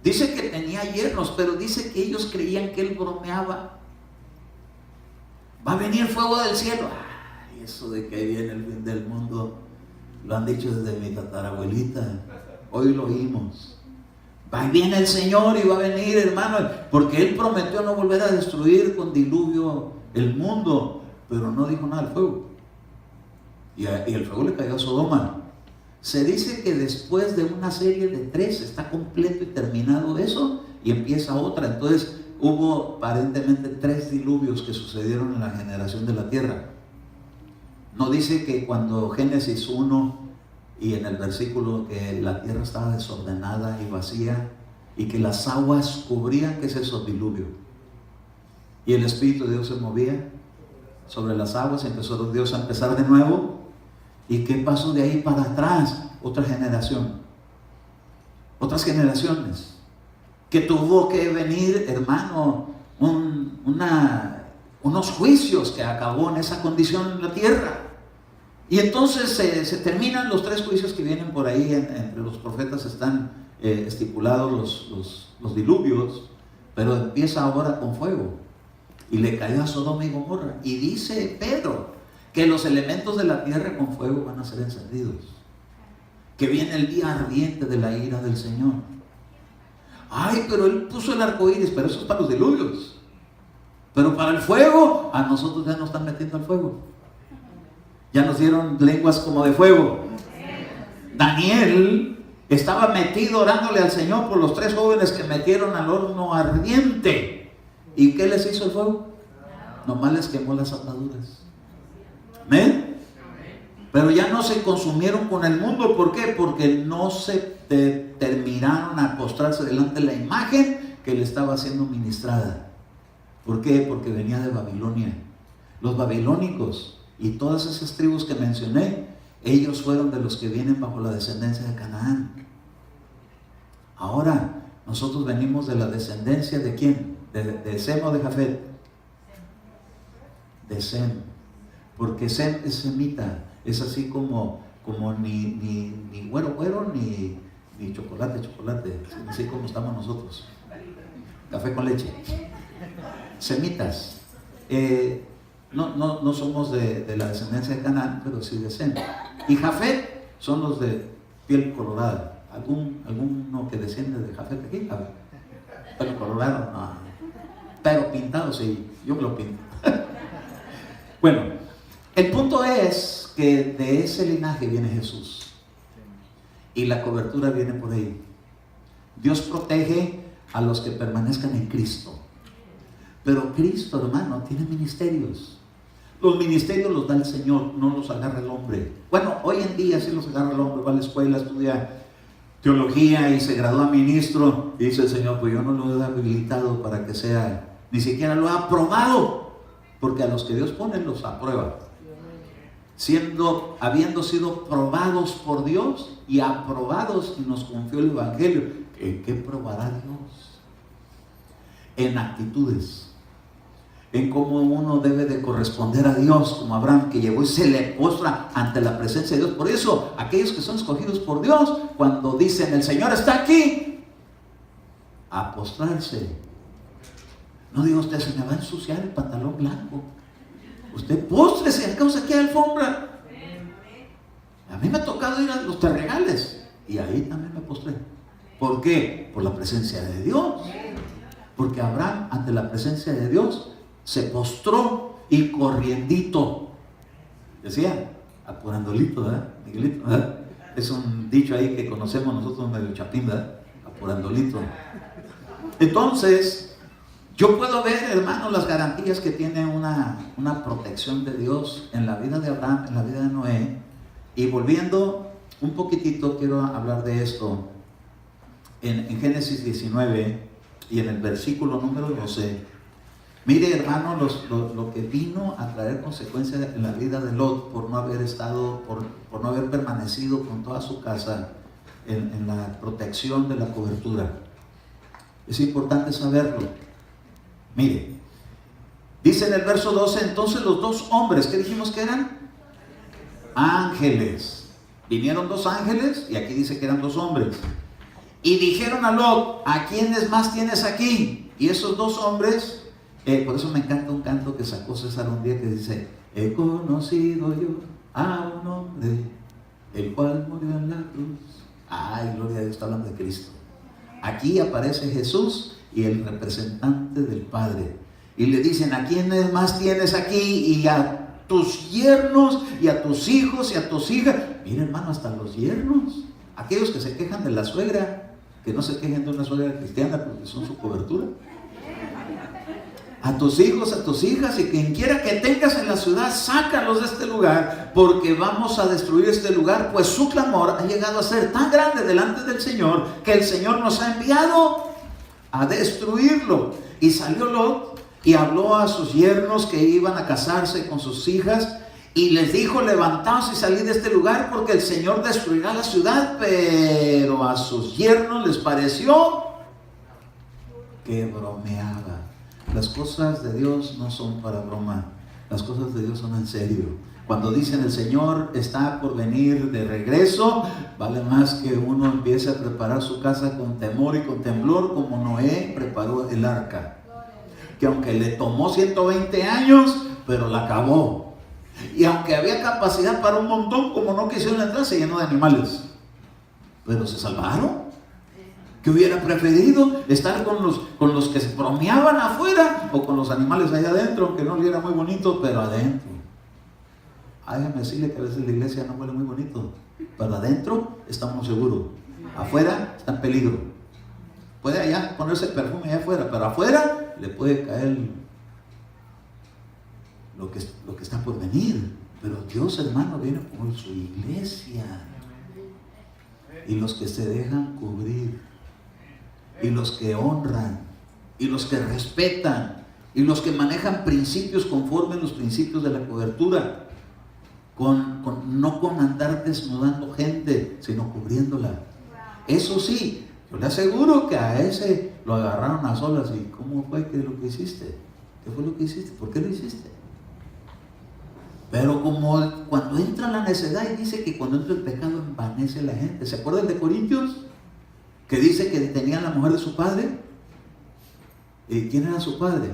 A: Dice que tenía yernos, pero dice que ellos creían que él bromeaba. Va a venir fuego del cielo. Ay, eso de que ahí viene el fin del mundo, lo han dicho desde mi tatarabuelita. Hoy lo oímos. Ahí viene el Señor y va a venir, hermano, porque Él prometió no volver a destruir con diluvio el mundo, pero no dijo nada del fuego. Y el fuego le cayó a Sodoma. Se dice que después de una serie de 3 está completo y terminado eso y empieza otra. Entonces hubo aparentemente 3 diluvios que sucedieron en la generación de la tierra. No dice que cuando Génesis 1 y en el versículo que la tierra estaba desordenada y vacía y que las aguas cubrían, ¿qué es eso? Diluvio. Y el Espíritu de Dios se movía sobre las aguas, empezó Dios a empezar de nuevo. ¿Y qué pasó de ahí para atrás? Otra generación, otras generaciones, que tuvo que venir, hermano, unos juicios que acabó en esa condición en la tierra. Y entonces se terminan los 3 juicios que vienen por ahí, entre los profetas están estipulados los diluvios, pero empieza ahora con fuego, y le cayó a Sodoma y Gomorra, y dice Pedro, que los elementos de la tierra con fuego van a ser encendidos, que viene el día ardiente de la ira del Señor. Ay, pero Él puso el arco iris, pero eso es para los diluvios. Pero para el fuego, a nosotros ya nos están metiendo al fuego. Ya nos dieron lenguas como de fuego. Daniel estaba metido orándole al Señor por los 3 jóvenes que metieron al horno ardiente. ¿Y qué les hizo el fuego? Nomás les quemó las ataduras. ¿Amén? Pero ya no se consumieron con el mundo. ¿Por qué? Porque no se determinaron a postrarse delante de la imagen que le estaba siendo ministrada. ¿Por qué? Porque venía de Babilonia. Los babilónicos y todas esas tribus que mencioné, ellos fueron de los que vienen bajo la descendencia de Canaán. Ahora, nosotros venimos de la descendencia ¿de quién? ¿De Sem o de Jafet? De Sem. Porque Sem es semita, es así como ni güero ni chocolate, así como estamos nosotros. Café con leche. Semitas. No somos de la descendencia de Canaán, pero sí de Sem. Y Jafet son los de piel colorada. ¿Alguno que desciende de Jafet aquí? A ver. Pelo colorado, no. Pero pintado, sí, yo me lo pinto. Bueno. El punto es que de ese linaje viene Jesús y la cobertura viene por ahí. Dios protege a los que permanezcan en Cristo, pero Cristo, hermano, tiene ministerios. Los ministerios los da el Señor, no los agarra el hombre. Bueno, hoy en día sí los agarra el hombre, va a la escuela, estudia teología y se gradúa ministro y dice el Señor, pues yo no lo he habilitado para que sea, ni siquiera lo ha aprobado, porque a los que Dios pone los aprueba. Habiendo sido probados por Dios y aprobados, y nos confió el Evangelio. ¿En qué probará Dios? En actitudes, en cómo uno debe de corresponder a Dios, como Abraham, que llegó y se le postra ante la presencia de Dios. Por eso, aquellos que son escogidos por Dios, cuando dicen el Señor está aquí, a postrarse. No diga usted, se me va a ensuciar el pantalón blanco. Usted póstrese, acá aquí hay alfombra. A mí me ha tocado ir a los terregales y ahí también me postré. ¿Por qué? Por la presencia de Dios. Porque Abraham, ante la presencia de Dios, se postró y corriendito. Decía, apurandolito, ¿verdad? Miguelito, ¿verdad? Es un dicho ahí que conocemos nosotros medio chapín, ¿verdad? Apurandolito. Entonces, yo puedo ver, hermano, las garantías que tiene una protección de Dios en la vida de Abraham, en la vida de Noé. Y volviendo un poquitito, quiero hablar de esto. En Génesis 19 y en el versículo número 12. Mire, hermano, lo que vino a traer consecuencias en la vida de Lot por no haber estado, por no haber permanecido con toda su casa en la protección de la cobertura. Es importante saberlo. Mire, dice en el verso 12, entonces los 2 hombres, ¿qué dijimos que eran? Ángeles. Vinieron 2 ángeles y aquí dice que eran 2 hombres. Y dijeron a Lot, ¿a quiénes más tienes aquí? Y esos 2 hombres, por eso me encanta un canto que sacó César un día que dice, he conocido yo a un hombre, el cual murió en la cruz. Ay, gloria a Dios, está hablando de Cristo. Aquí aparece Jesús y el representante del Padre. Y le dicen, ¿a quiénes más tienes aquí? Y a tus yernos y a tus hijos y a tus hijas. Mira, hermano, hasta los yernos, aquellos que se quejan de la suegra, que no se quejen de una suegra cristiana porque son su cobertura. A tus hijos, a tus hijas y quien quiera que tengas en la ciudad, sácalos de este lugar, porque vamos a destruir este lugar, pues su clamor ha llegado a ser tan grande delante del Señor, que el Señor nos ha enviado a destruirlo. Y salió Lot y habló a sus yernos que iban a casarse con sus hijas, y les dijo: levantaos y salid de este lugar, porque el Señor destruirá la ciudad. Pero a sus yernos les pareció que bromeaba. Las cosas de Dios no son para broma, las cosas de Dios son en serio. Cuando dicen el Señor está por venir de regreso, vale más que uno empiece a preparar su casa con temor y con temblor, como Noé preparó el arca, que aunque le tomó 120 años, pero la acabó. Y aunque había capacidad para un montón, como no quisieron entrar, se llenó de animales, pero se salvaron. ¿Qué hubiera preferido? ¿Estar con los que se bromeaban afuera o con los animales allá adentro? Aunque no oliera muy bonito, pero adentro. Déjame decirle que a veces la iglesia no huele muy bonito, pero adentro estamos seguros. Afuera está en peligro. Puede allá ponerse el perfume allá afuera, pero afuera le puede caer lo que está por venir. Pero Dios, hermano, viene por su iglesia. Y los que se dejan cubrir, y los que honran, y los que respetan, y los que manejan principios conforme a los principios de la cobertura, no con andar desnudando gente, sino cubriéndola. Eso sí, yo le aseguro que a ese lo agarraron a solas. ¿Y cómo fue que lo que hiciste? ¿Qué fue lo que hiciste? ¿Por qué lo hiciste? Pero como cuando entra la necedad, y dice que cuando entra el pecado envanece a la gente. ¿Se acuerdan de Corintios? Que dice que tenían la mujer de su padre. ¿Y quién era su padre?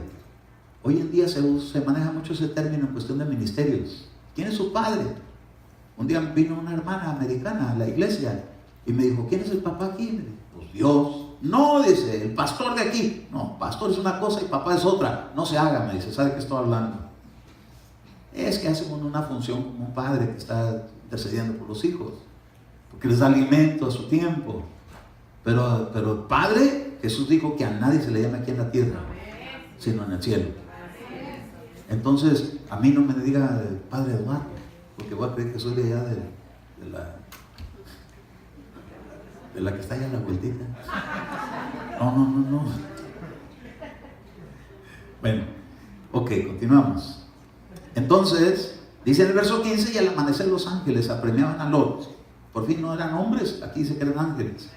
A: Hoy en día se maneja mucho ese término en cuestión de ministerios. ¿Quién es su padre? Un día vino una hermana americana a la iglesia y me dijo: ¿quién es el papá aquí? Me dijo: pues Dios. No, dice, el pastor de aquí. No, pastor es una cosa y papá es otra. No se haga, me dice, ¿sabe qué estoy hablando? Es que hacen una función como un padre que está intercediendo por los hijos, porque les da alimento a su tiempo. Pero Padre, Jesús dijo que a nadie se le llama aquí en la tierra, sino en el cielo. Entonces, a mí no me diga Padre Eduardo, porque voy a creer que soy de allá de la que está allá en la vueltita. No. Bueno, ok, continuamos. Entonces, dice en el verso 15: y al amanecer los ángeles apremiaban a Lot. Por fin no eran hombres, aquí dice que eran ángeles.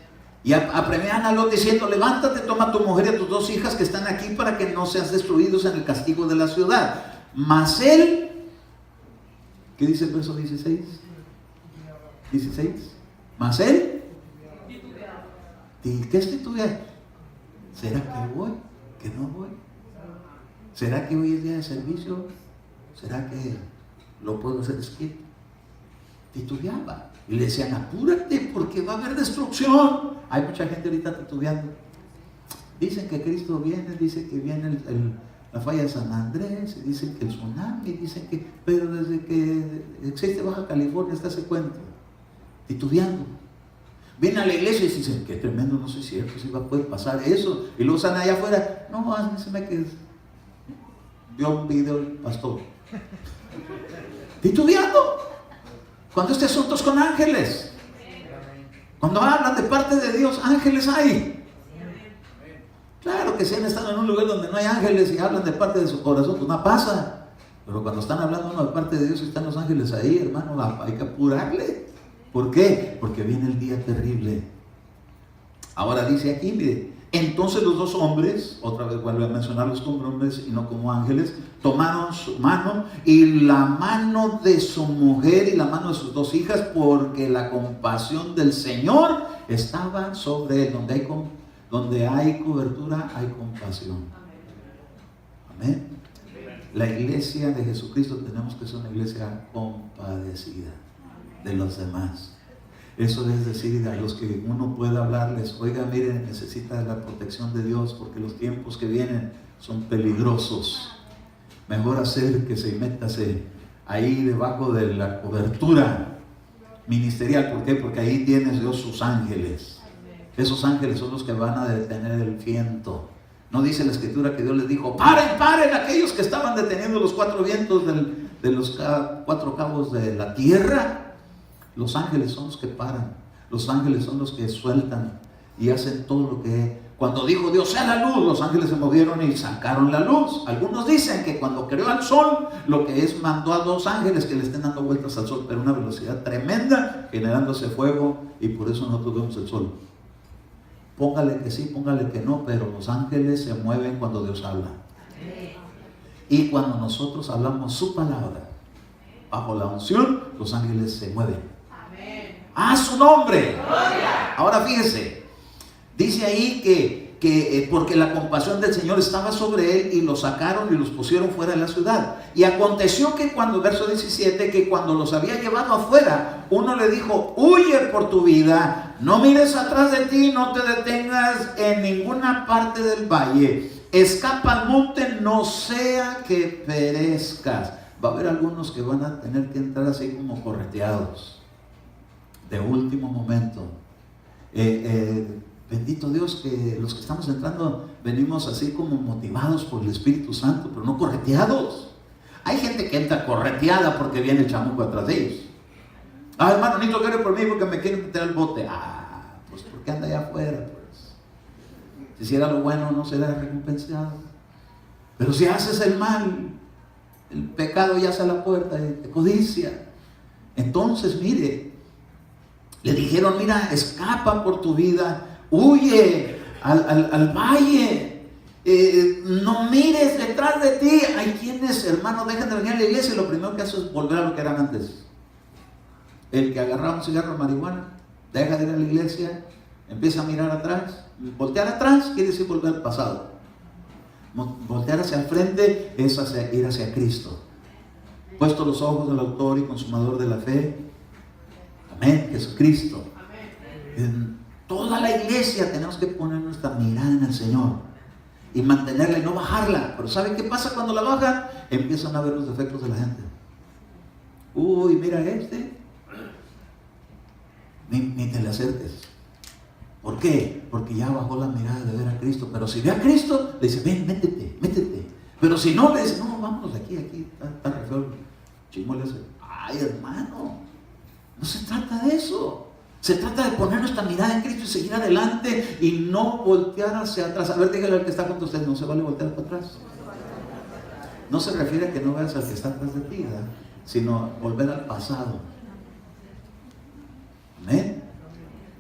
A: Y apremiaban a Lot diciendo: levántate, toma a tu mujer y a tus 2 hijas que están aquí, para que no seas destruidos en el castigo de la ciudad. Mas él, ¿qué dice el verso 16? 16. Mas él, ¿qué es titubear? ¿Será que voy? ¿Que no voy? ¿Será que hoy es día de servicio? ¿Será que lo puedo hacer skip? Titubeaba. Y le decían: apúrate porque va a haber destrucción. Hay mucha gente ahorita titubeando. Dicen que Cristo viene, dicen que viene la falla de San Andrés, dicen que el tsunami, dicen que... Pero desde que existe Baja California está ese cuento. Titubeando. Vienen a la iglesia y dicen: qué tremendo, no sé si es cierto, si va a poder pasar eso. Y luego están allá afuera: no, a mí se me que vio un video el pastor. Titubeando. Cuando este asunto es con ángeles, cuando hablan de parte de Dios, ángeles hay. Claro que si han estado en un lugar donde no hay ángeles y hablan de parte de su corazón, pues no pasa. Pero cuando están hablando uno de parte de Dios y están los ángeles ahí, hermano, hay que apurarle. ¿Por qué? Porque viene el día terrible. Ahora dice aquí, mire: entonces los 2 hombres, otra vez vuelve a mencionarlos como hombres y no como ángeles, tomaron su mano y la mano de su mujer y la mano de sus 2 hijas, porque la compasión del Señor estaba sobre él. Donde hay cobertura, hay compasión. Amén. La iglesia de Jesucristo tenemos que ser una iglesia compadecida de los demás. Eso es decir, a los que uno pueda hablarles: oiga, miren, necesita la protección de Dios porque los tiempos que vienen son peligrosos. Mejor acérquese y métase ahí debajo de la cobertura ministerial. ¿Por qué? Porque ahí tienes Dios sus ángeles. Esos ángeles son los que van a detener el viento. ¿No dice la escritura que Dios les dijo: paren, paren aquellos que estaban deteniendo los cuatro vientos de los cuatro cabos de la tierra? Los ángeles son los que paran. Los ángeles son los que sueltan y hacen todo lo que... Cuando dijo Dios sea la luz, los ángeles se movieron y sacaron la luz. Algunos dicen que cuando creó al sol, lo que es, mandó a dos ángeles que le estén dando vueltas al sol, pero a una velocidad tremenda, generándose fuego, y por eso nosotros vemos el sol. Póngale que sí, póngale que no, pero los ángeles se mueven cuando Dios habla. Y cuando nosotros hablamos su palabra, bajo la unción, los ángeles se mueven. ¡A su nombre! Ahora fíjese, dice ahí que porque la compasión del Señor estaba sobre él, y los sacaron y los pusieron fuera de la ciudad. Y aconteció que cuando, verso 17, que cuando los había llevado afuera, uno le dijo: huye por tu vida, no mires atrás de ti, no te detengas en ninguna parte del valle, escapa al monte, no sea que perezcas. Va a haber algunos que van a tener que entrar así como correteados, de último momento. Bendito Dios que los que estamos entrando venimos así como motivados por el Espíritu Santo, pero no correteados. Hay gente que entra correteada porque viene el chamuco atrás de ellos. Ah, hermano, necesito que ore por mí porque me quieren meter al bote. Ah, pues porque anda allá afuera, pues. Si hiciera lo bueno no será recompensado. Pero si haces el mal, el pecado yace a la puerta y te codicia. Entonces, mire, le dijeron: mira, escapa por tu vida, huye al valle, no mires detrás de ti. Hay quienes, hermanos, dejan de venir a la iglesia y lo primero que hacen es volver a lo que eran antes. El que agarraba un cigarro de marihuana, deja de ir a la iglesia, empieza a mirar atrás. Voltear atrás quiere decir volver al pasado. Voltear hacia el frente es ir hacia Cristo. Puesto los ojos del autor y consumador de la fe, amén, Jesucristo. En toda la iglesia tenemos que poner nuestra mirada en el Señor y mantenerla y no bajarla. Pero ¿saben qué pasa cuando la bajan? Empiezan a ver los defectos de la gente. Uy, mira ni te le acerques. ¿Por qué? Porque ya bajó la mirada de ver a Cristo. Pero si ve a Cristo, le dice: ven, métete. Pero si no, le dice: no, vámonos de aquí, está re feo. Chingo le hace: ay, hermano, no se trata de eso. Se trata de poner nuestra mirada en Cristo y seguir adelante y no voltear hacia atrás. A ver, dígale al que está junto a usted: no se vale voltear para atrás. No se refiere a que no veas al que está atrás de ti, ¿verdad? Sino volver al pasado. Amén.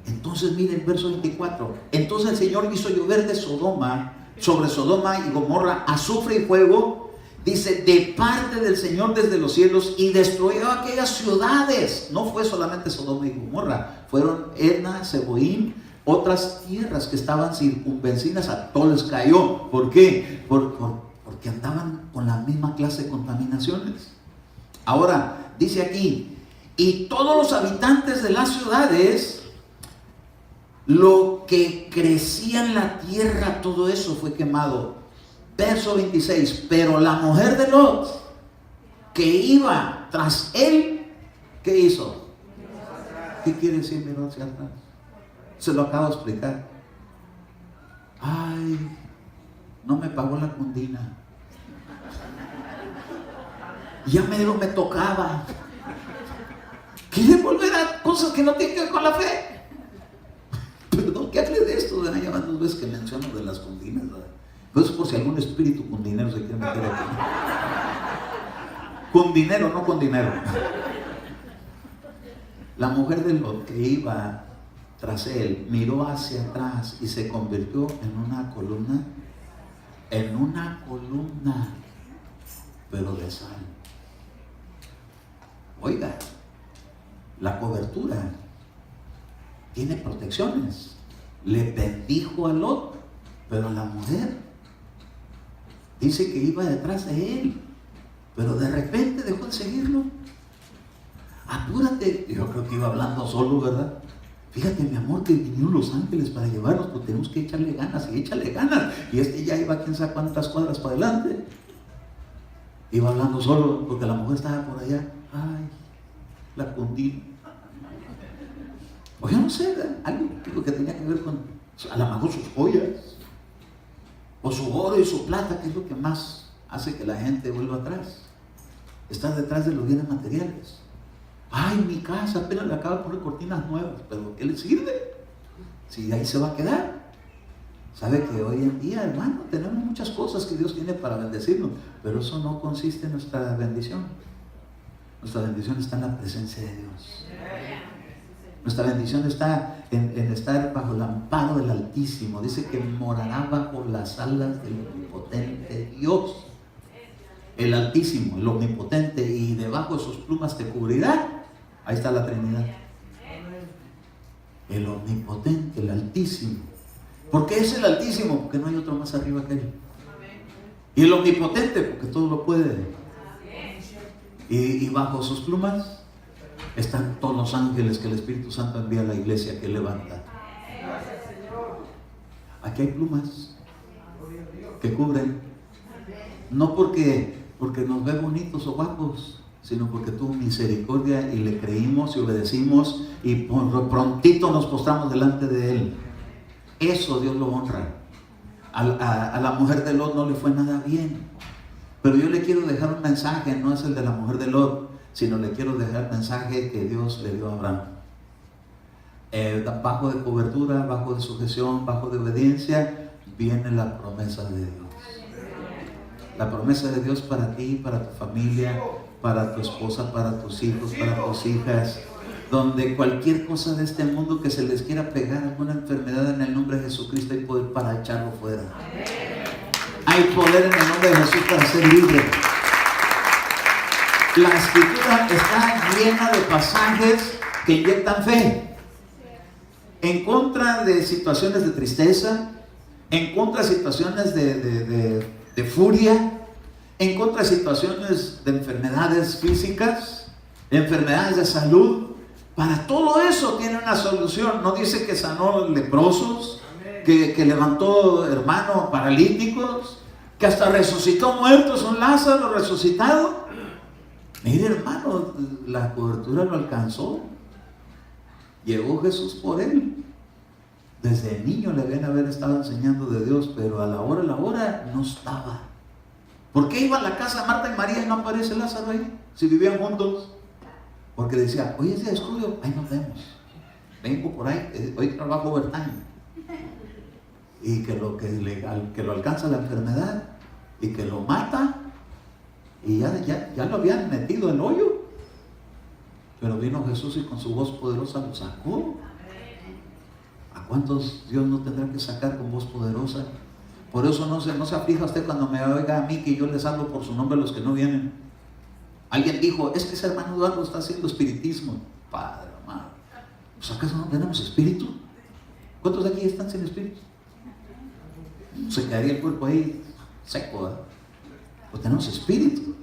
A: Entonces mire el verso 24. Entonces el Señor hizo llover de Sodoma, sobre Sodoma y Gomorra, azufre y fuego, dice, de parte del Señor desde los cielos, y destruyó aquellas ciudades. No fue solamente Sodoma y Gomorra, fueron Edna, Seboim, otras tierras que estaban circunvecinas, a todos les cayó. ¿Por qué? Porque andaban con la misma clase de contaminaciones. Ahora, dice aquí: y todos los habitantes de las ciudades, lo que crecía en la tierra, todo eso fue quemado. Verso 26, pero la mujer de Lot, que iba tras él, ¿qué hizo? ¿Qué quiere decir miró hacia atrás? Se lo acabo de explicar. Ay, no me pagó la condina. Ya me tocaba. Quiere volver a cosas que no tienen que ver con la fe. Perdón, ¿qué hable de esto? Ya van 2 veces que menciono de las condinas, ¿verdad? Pues por si algún espíritu con dinero se quiere meter aquí. Con dinero, no con dinero. La mujer de Lot, que iba tras él, miró hacia atrás y se convirtió en una columna, pero de sal. Oiga, la cobertura tiene protecciones. Le bendijo a Lot, pero la mujer dice que iba detrás de él, pero de repente dejó de seguirlo. Apúrate. Yo creo que iba hablando solo, ¿verdad? Fíjate, mi amor, que vinieron los ángeles para llevarnos, pues tenemos que echarle ganas y échale ganas. Y ya iba quién sabe cuántas cuadras para adelante. Iba hablando solo porque la mujer estaba por allá. Ay, la cundí. O yo no sé, algo que tenía que ver con, a lo mejor sus joyas, o su oro y su plata, que es lo que más hace que la gente vuelva atrás. Está detrás de los bienes materiales. Ay, mi casa, apenas le acabo de poner cortinas nuevas, pero ¿qué le sirve? Si ahí se va a quedar. Sabe que hoy en día, hermano, tenemos muchas cosas que Dios tiene para bendecirnos, pero eso no consiste en nuestra bendición. Nuestra bendición está en la presencia de Dios. Nuestra bendición está en estar bajo el amparo del Altísimo. Dice que morará bajo las alas del omnipotente Dios. El Altísimo, el Omnipotente, y debajo de sus plumas te cubrirá. Ahí está la Trinidad. El Omnipotente, el Altísimo. ¿Por qué es el Altísimo? Porque no hay otro más arriba que Él. Y el Omnipotente, porque todo lo puede. Y bajo sus plumas están todos los ángeles que el Espíritu Santo envía a la iglesia que levanta. Aquí hay plumas que cubren. No porque nos ve bonitos o guapos, sino porque tuvo misericordia y le creímos y obedecimos y prontito nos postramos delante de Él. Eso Dios lo honra. A la mujer de Lot no le fue nada bien, pero yo le quiero dejar un mensaje, no es el de la mujer de Lot, sino le quiero dejar el mensaje que Dios le dio a Abraham. Bajo de cobertura, bajo de sujeción, bajo de obediencia, viene la promesa de Dios. La promesa de Dios para ti, para tu familia, para tu esposa, para tus hijos, para tus hijas. Donde cualquier cosa de este mundo que se les quiera pegar, alguna enfermedad, en el nombre de Jesucristo hay poder para echarlo fuera. Hay poder en el nombre de Jesús para ser libre. La Escritura está llena de pasajes que inyectan fe. En contra de situaciones de tristeza, en contra de situaciones de furia, en contra de situaciones de enfermedades físicas, de enfermedades de salud. Para todo eso tiene una solución. No dice que sanó leprosos, que levantó hermanos paralíticos, que hasta resucitó muertos, un Lázaro resucitado. Mire, hermano, la cobertura lo alcanzó. Llegó Jesús por él. Desde niño le habían haber estado enseñando de Dios, pero a la hora no estaba. ¿Por qué iba a la casa de Marta y María y no aparece Lázaro ahí? Si vivían juntos. Porque decía, hoy es día de estudio, ahí nos vemos. Vengo por ahí, hoy trabajo overtime. Y que lo alcanza la enfermedad y que lo mata. Y ya lo habían metido en el hoyo. Pero vino Jesús y con su voz poderosa lo sacó. ¿A cuántos Dios no tendrá que sacar con voz poderosa? Por eso no se aflija usted cuando me oiga a mí que yo les hablo por su nombre a los que no vienen. Alguien dijo, es que ese hermano Eduardo está haciendo espiritismo. Padre amado, ¿pues acaso no tenemos espíritu? ¿Cuántos de aquí están sin espíritu? Se quedaría el cuerpo ahí seco, ¿verdad? Pues tenemos espíritu.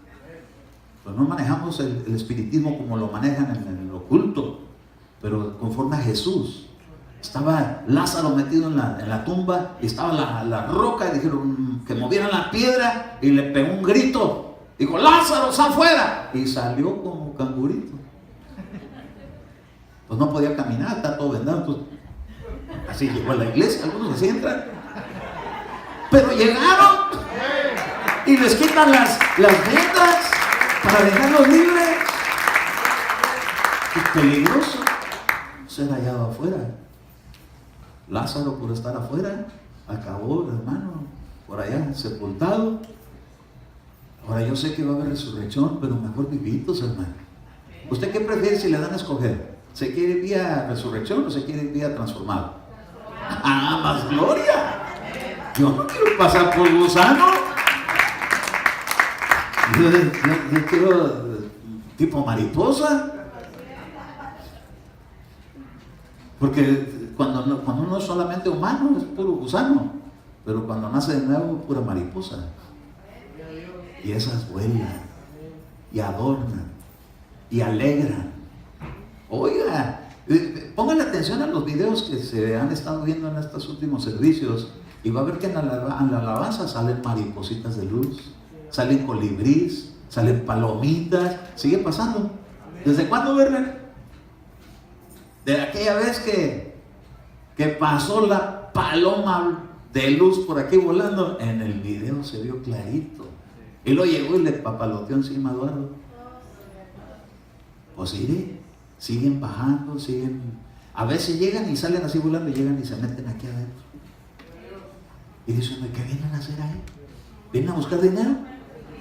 A: Pues no manejamos el espiritismo como lo manejan en el oculto, pero conforme a Jesús. Estaba Lázaro metido en la tumba y estaba la roca y dijeron que movieran la piedra y le pegó un grito. Dijo, Lázaro, sal afuera. Y salió como cangurito. Pues no podía caminar, está todo vendado. Pues, así llegó a la iglesia, algunos así entran. Pero llegaron y les quitan las vendas para dejarlos libres. Es peligroso ser hallado afuera. Lázaro, por estar afuera, acabó, hermano, por allá, sepultado. Ahora yo sé que va a haber resurrección, pero mejor vivitos, hermano. ¿Usted qué prefiere si le dan a escoger? ¿Se quiere ir vía resurrección o se quiere ir vía transformado? ¡Ah, más gloria! Yo no quiero pasar por gusano. Yo quiero tipo mariposa. Porque cuando uno es solamente humano, es puro gusano. Pero cuando nace de nuevo, pura mariposa. Y esas vuelan, y adornan, y alegran. Oiga, pónganle atención a los videos que se han estado viendo en estos últimos servicios, y va a ver que en la alabanza salen maripositas de luz, salen colibríes, salen palomitas, sigue pasando. ¿Desde cuándo, Werner? De aquella vez que pasó la paloma de luz por aquí volando, en el video se vio clarito. Y lo llegó y le papaloteó encima a Eduardo. Pues siguen bajando, a veces llegan y salen así volando y llegan y se meten aquí adentro. Y dicen, ¿qué vienen a hacer ahí? ¿Vienen a buscar dinero?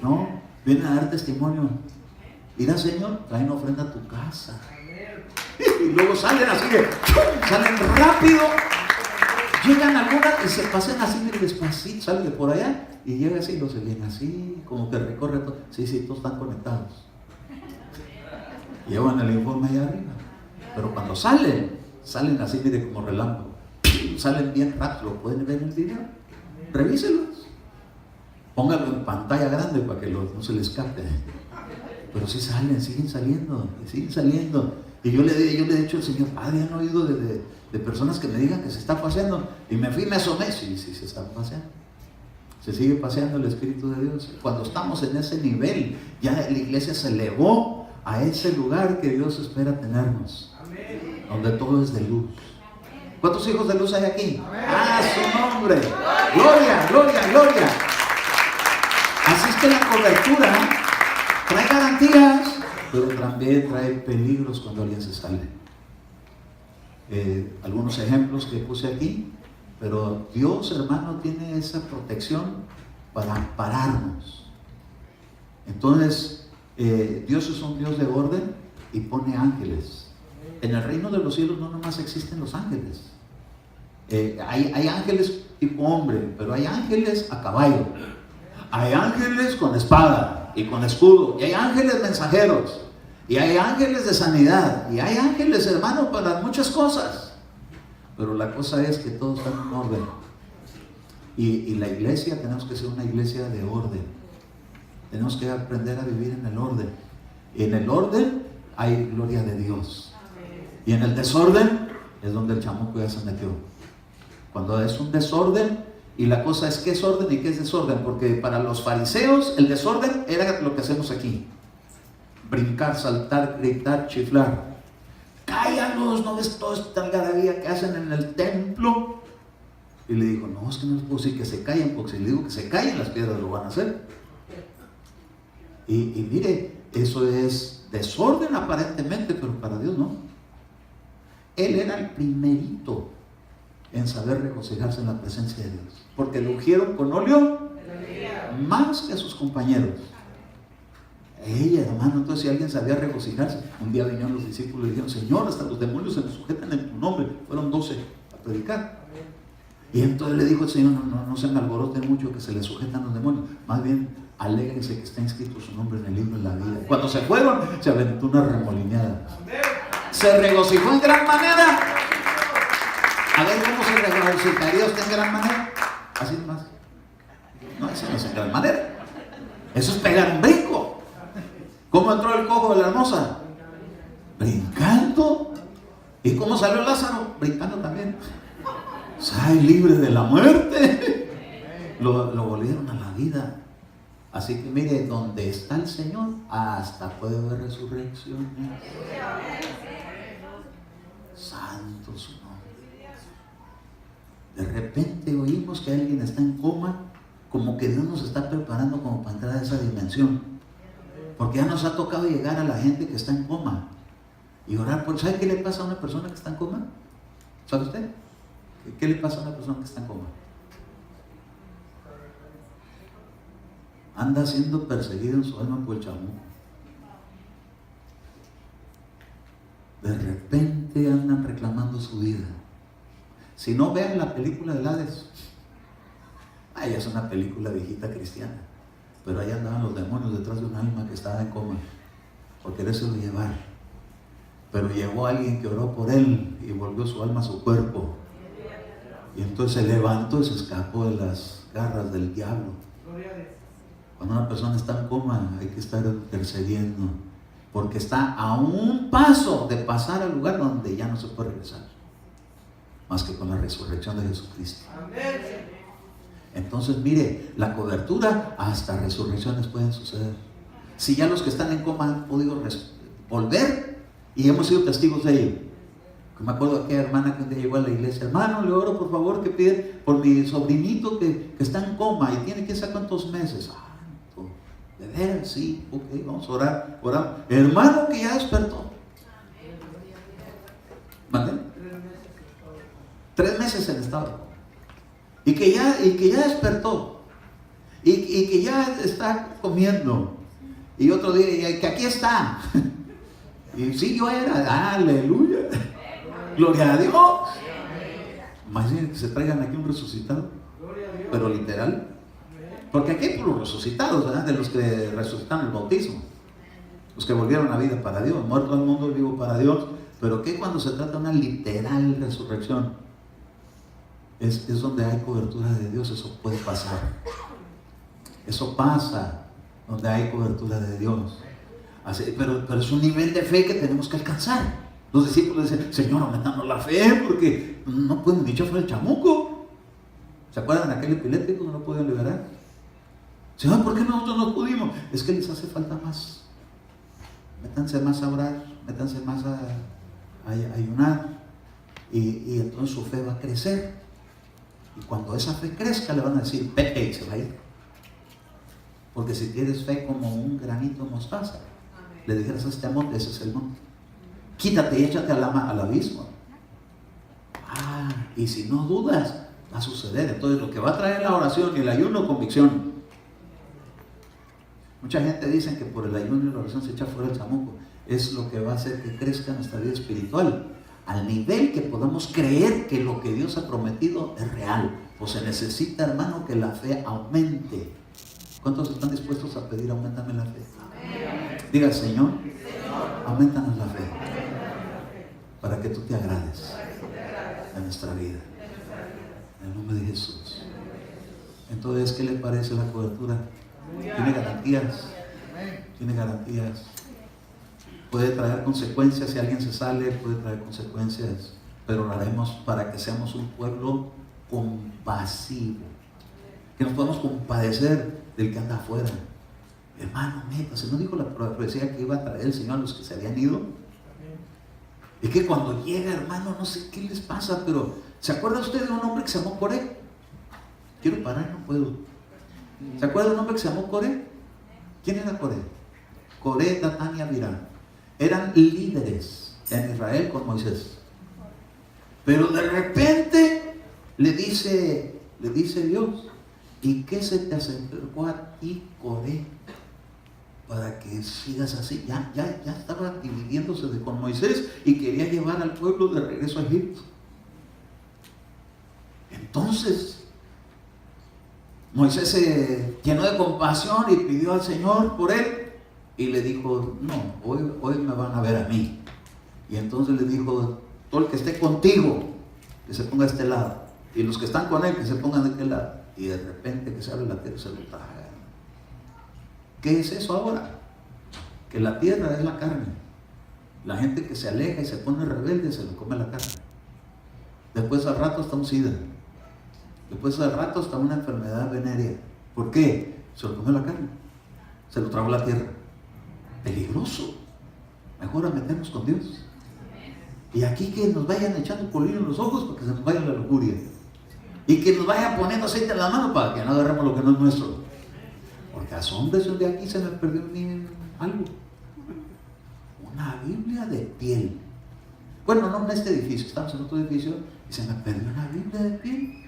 A: No, vienen a dar testimonio. Mira, Señor, traen ofrenda a tu casa. Y luego salen así, salen rápido. Llegan algunas y se pasan así de despacito, salen de por allá y llega así y los siguen así, como que recorre todo. Sí, todos están conectados. Llevan el informe allá arriba. Pero cuando salen así, mire, como relámpago. Salen bien rápido, lo pueden ver en el video. Revíselos. Pónganlo en pantalla grande para que no se les escape. Pero sí salen, siguen saliendo. Y yo le he dicho al Señor, Padre, ¿han oído de personas que me digan que se está paseando? Y me fui y me asomé. Sí, se está paseando. Se sigue paseando el Espíritu de Dios. Cuando estamos en ese nivel, ya la iglesia se elevó a ese lugar que Dios espera tenernos. Amén. Donde todo es de luz. ¿Cuántos hijos de luz hay aquí? Amén. ¡Ah, su nombre! ¡Gloria, gloria, gloria! Así es que la cobertura trae garantías, pero también trae peligros cuando alguien se sale. Algunos ejemplos que puse aquí, pero Dios, hermano, tiene esa protección para ampararnos. Entonces, Dios es un Dios de orden y pone ángeles. En el reino de los cielos no nomás existen los ángeles. Hay ángeles tipo hombre, pero hay ángeles a caballo. Hay ángeles con espada y con escudo. Y hay ángeles mensajeros. Y hay ángeles de sanidad. Y hay ángeles, hermano, para muchas cosas. Pero la cosa es que todos están en orden. Y la iglesia, tenemos que ser una iglesia de orden. Tenemos que aprender a vivir en el orden. Y en el orden hay gloria de Dios. Y en el desorden es donde el chamuco ya se metió. Cuando es un desorden, y la cosa es qué es orden y qué es desorden, porque para los fariseos el desorden era lo que hacemos aquí: brincar, saltar, gritar, chiflar. Cállalos, no ves toda esta algarabía que hacen en el templo. Y le dijo, no, es que no les puedo decir que se callen, porque si le digo que se callen, las piedras lo van a hacer. Y mire, eso es desorden aparentemente, pero para Dios no. Él era el primerito en saber regocijarse en la presencia de Dios, porque lo ungieron con óleo más que a sus compañeros. Ella, hermano, entonces si alguien sabía regocijarse, un día vinieron los discípulos y dijeron, Señor, hasta los demonios se nos sujetan en tu nombre. Fueron 12 a predicar. Y entonces le dijo el Señor, no se me alboroten mucho que se les sujetan los demonios, más bien alégrense que está inscrito su nombre en el libro de la vida. Cuando se fueron, se aventó una remolineada. Se regocijó en gran manera. A ver, ¿cómo se regocijaría usted en gran manera? Así nomás. No, eso no es en gran manera. Eso es pegar un brinco. ¿Cómo entró el cojo de la hermosa? Brincando. ¿Y cómo salió Lázaro? Brincando también. ¡Ay, libre de la muerte! Lo volvieron a la vida. Así que mire, donde está el Señor, hasta puede haber resurrecciones. Santo su nombre. De repente oímos que alguien está en coma, como que Dios nos está preparando como para entrar a esa dimensión. Porque ya nos ha tocado llegar a la gente que está en coma y orar por. ¿Sabe qué le pasa a una persona que está en coma? ¿Sabe usted? ¿Qué le pasa a una persona que está en coma? Anda siendo perseguido en su alma por el chamuco. De repente andan reclamando su vida. Si no, vean la película de Hades. Es una película viejita cristiana, pero ahí andaban los demonios detrás de un alma que estaba en coma por querérselo llevar. Pero llegó alguien que oró por él y volvió su alma a su cuerpo. Y entonces se levantó y se escapó de las garras del diablo. Cuando una persona está en coma, hay que estar intercediendo, porque está a un paso de pasar al lugar donde ya no se puede regresar, más que con la resurrección de Jesucristo. Entonces, mire, la cobertura, hasta resurrecciones pueden suceder. Si ya los que están en coma han podido volver y hemos sido testigos de ello. Me acuerdo de aquella hermana que un día llegó a la iglesia: hermano, le oro por favor que pide por mi sobrinito que está en coma y tiene que saber cuántos meses. ¿De veras? Sí, ok, vamos a orar, oramos. Hermano que ya despertó. ¿Vale? 3 meses en estado. Y que ya despertó. Y que ya está comiendo. Y otro día, y que aquí está. Y sí, yo era. Aleluya. Gloria a Dios. Imagínense que se traigan aquí un resucitado. Pero literal. Porque aquí hay puros resucitados, ¿verdad? De los que resucitan el bautismo. Los que volvieron a vida para Dios. Muerto al mundo, vivo para Dios. Pero ¿qué cuando se trata de una literal resurrección? Es donde hay cobertura de Dios. Eso puede pasar. Eso pasa donde hay cobertura de Dios. Así, pero es un nivel de fe que tenemos que alcanzar. Los discípulos dicen: Señor, aumentanos la fe, porque no pueden ni echar fuera el chamuco. ¿Se acuerdan de aquel epiléptico que no podían liberar? Señor, ¿por qué nosotros no pudimos? Es que les hace falta más. Métanse más a orar, métanse más a ayunar, y entonces su fe va a crecer. Y cuando esa fe crezca, le van a decir: vete, y se va a ir. Porque si tienes fe como un granito de mostaza, le dijeras a este monte: ese es el monte, quítate y échate al abismo. Y si no dudas, va a suceder. Entonces lo que va a traer la oración y el ayuno, convicción. Mucha gente dice que por el ayuno y la oración se echa fuera el chamuco. Es lo que va a hacer que crezca nuestra vida espiritual, al nivel que podamos creer que lo que Dios ha prometido es real. Pues se necesita, hermano, que la fe aumente. ¿Cuántos están dispuestos a pedir: aumentame la fe? Amén. Diga: Señor, aumentanos la fe, para que tú te agrades en nuestra vida, en el nombre de Jesús. Entonces, ¿qué le parece la cobertura? Tiene garantías. Tiene garantías. Puede traer consecuencias. Si alguien se sale, puede traer consecuencias, pero lo haremos para que seamos un pueblo compasivo, que nos podamos compadecer del que anda afuera. Hermano, métase. ¿No dijo la profecía que iba a traer el Señor a los que se habían ido? Es que cuando llega, hermano, no sé qué les pasa, pero ¿se acuerda usted de un hombre que se llamó Coré? Quiero parar, no puedo. ¿Se acuerda de un hombre que se llamó Coré? ¿Quién era Coré? Coré, Datán y Abiram eran líderes en Israel con Moisés. Pero de repente le dice Dios: ¿y qué se te acercó a ti, Coré, para que sigas así? Ya estaba dividiéndose con Moisés y quería llevar al pueblo de regreso a Egipto. Entonces Moisés se llenó de compasión y pidió al Señor por él, y le dijo: no, hoy me van a ver a mí. Y entonces le dijo: todo el que esté contigo, que se ponga a este lado, y los que están con él, que se pongan de aquel lado. Y de repente que se abre la tierra y se lo traga. ¿Qué es eso ahora? Que la tierra es la carne. La gente que se aleja y se pone rebelde se lo come la carne. Después al rato está un sida. Después al rato está una enfermedad venérea. ¿Por qué? Se lo comió la carne. Se lo tragó la tierra. Peligroso. Mejor a meternos con Dios. Y aquí que nos vayan echando colillo en los ojos para que se nos vaya la lujuria. Y que nos vayan poniendo aceite en la mano para que no agarremos lo que no es nuestro. Porque a hombres de aquí se me perdió algo. Una Biblia de piel. Bueno, no en este edificio, estamos en otro edificio y se me perdió una Biblia de piel.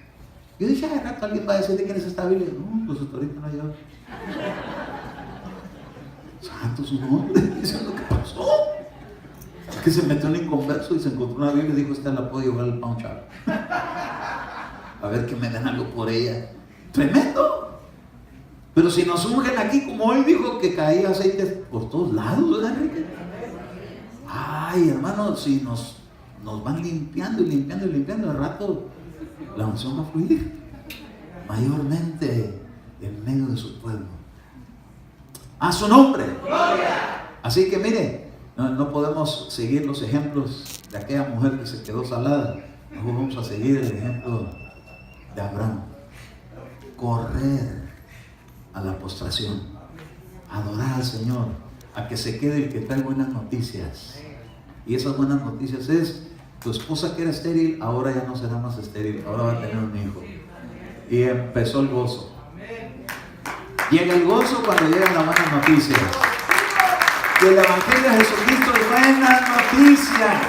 A: Yo dije: ay, rato alguien va a decir de quién es esta Biblia. No, pues hasta ahorita no ha llegado. Santo su nombre, eso es lo que pasó. Es que se metió un inconverso y se encontró una Biblia y dijo: esta la puedo llevar al pawn shop. A ver que me den algo por ella. Tremendo. Pero si nos ungen aquí, como hoy dijo que caía aceite por todos lados, ¿verdad, Enrique? Ay, hermano, si nos van limpiando y limpiando y limpiando, al rato la unción va a fluir mayormente en medio de su pueblo. A su nombre. Así que mire, no podemos seguir los ejemplos de aquella mujer que se quedó salada. Mejor vamos a seguir el ejemplo de Abraham. Correr a la postración. a adorar al Señor, a que se quede el que trae buenas noticias. Y esas buenas noticias es, tu esposa que era estéril, ahora ya no será más estéril, ahora va a tener un hijo. Y empezó el gozo. Llega el gozo cuando llegan las buenas noticias. Y el Evangelio de Jesucristo es buena noticia.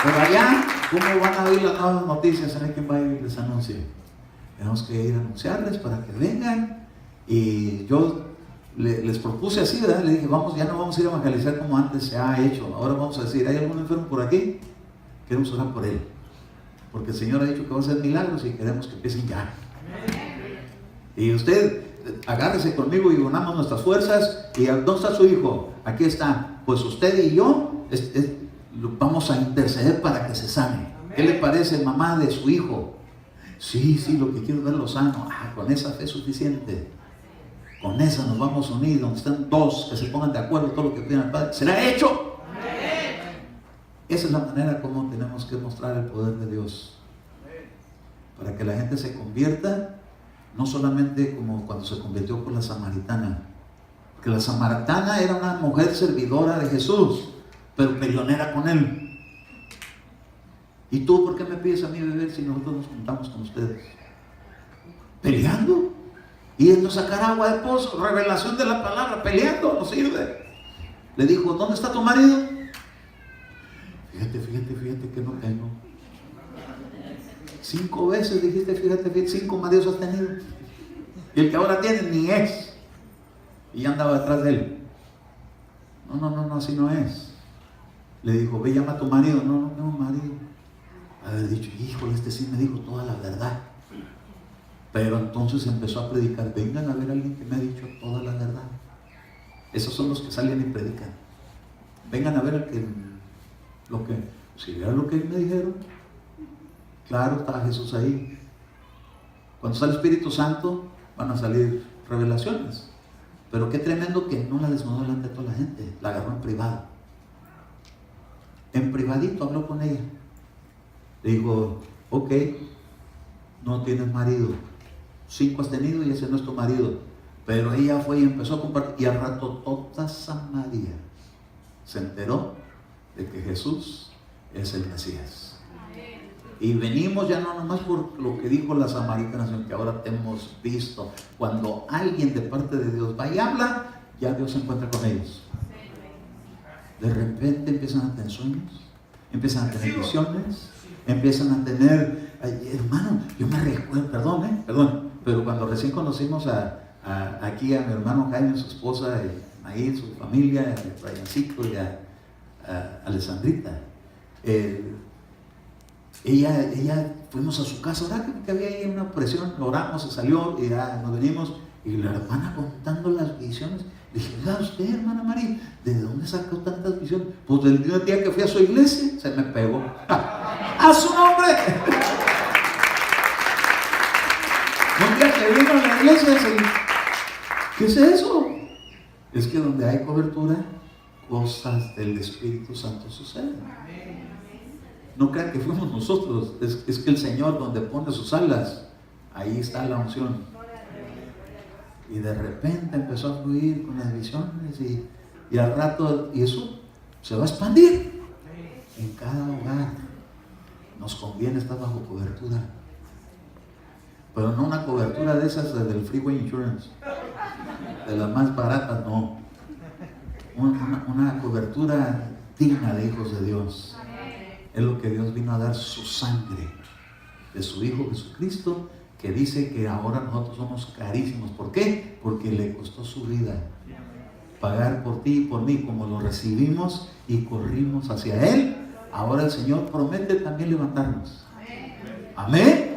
A: Pero allá, ¿cómo van a oír las nuevas noticias? ¿Saben quién va a ir y les anuncie? Tenemos que ir a anunciarles para que vengan. Y yo les propuse así, ¿verdad? Le dije, vamos, ya no vamos a ir a evangelizar como antes se ha hecho. Ahora vamos a decir, ¿hay algún enfermo por aquí? Queremos orar por él. Porque el Señor ha dicho que va a hacer milagros y queremos que empiecen ya. Y usted, agárrese conmigo y unamos nuestras fuerzas. ¿Y dónde está su hijo? Aquí está. Pues usted y yo vamos a interceder para que se sane. ¿Qué le parece, mamá de su hijo? Sí, lo que quiero es verlo sano. Con esa fe es suficiente. Con esa nos vamos a unir, donde están dos que se pongan de acuerdo, todo lo que pidan al Padre será hecho. Esa es la manera como tenemos que mostrar el poder de Dios, para que la gente se convierta, no solamente como cuando se convirtió con la samaritana, porque la samaritana era una mujer servidora de Jesús, pero peleonera con él. ¿Y tú por qué me pides a mí beber si nosotros nos juntamos con ustedes? ¿Peleando? Yendo a sacar agua de pozo, revelación de la palabra, peleando, no sirve. Le dijo, ¿dónde está tu marido? Fíjate que no tengo. 5 veces dijiste, fíjate, 5 maridos has tenido. Y el que ahora tiene ni es. Y ya andaba detrás de él. No, así no es. Le dijo, ve, llama a tu marido. No tengo marido. Haber dicho, híjole, este sí me dijo toda la verdad. Pero entonces empezó a predicar, vengan a ver a alguien que me ha dicho toda la verdad. Esos son los que salen y predican. Vengan a ver si vieron lo que me dijeron. Claro, estaba Jesús ahí. Cuando sale el Espíritu Santo, van a salir revelaciones. Pero qué tremendo que no la desnudó delante de toda la gente, la agarró en privado. En privadito habló con ella. Le dijo, ok, no tienes marido. 5 has tenido y ese no es tu marido. Pero ella fue y empezó a compartir. Y al rato toda Samaria se enteró de que Jesús es el Mesías. Y venimos ya no nomás por lo que dijo la samaritana, sino que ahora te hemos visto. Cuando alguien de parte de Dios va y habla, ya Dios se encuentra con ellos. De repente empiezan a tener sueños, empiezan a tener visiones, empiezan a tener, hermano, yo me recuerdo, perdón, pero cuando recién conocimos aquí a mi hermano Jaime, su esposa, ahí su familia, a Briancito y a Alessandrita, ella fuimos a su casa, ahora que había ahí una presión, oramos, se salió y ya nos venimos, y la hermana contando las visiones. Le dije, oiga usted, hermana María, ¿de dónde sacó tantas visiones? Pues del primer día que fui a su iglesia, se me pegó. ¡A su nombre! Un día que vino a la iglesia, ¿qué es eso? Es que donde hay cobertura, cosas del Espíritu Santo suceden. No crean que fuimos nosotros, es que el Señor donde pone sus alas, ahí está la unción. Y de repente empezó a fluir con las visiones y al rato, y eso se va a expandir en cada hogar. Nos conviene estar bajo cobertura, pero no una cobertura de esas del Freeway Insurance, de las más baratas, no. Una cobertura digna de hijos de Dios. Es lo que Dios vino a dar, su sangre de su Hijo Jesucristo, que dice que ahora nosotros somos carísimos. ¿Por qué? Porque le costó su vida pagar por ti y por mí. Como lo recibimos y corrimos hacia Él, ahora el Señor promete también levantarnos. Amén.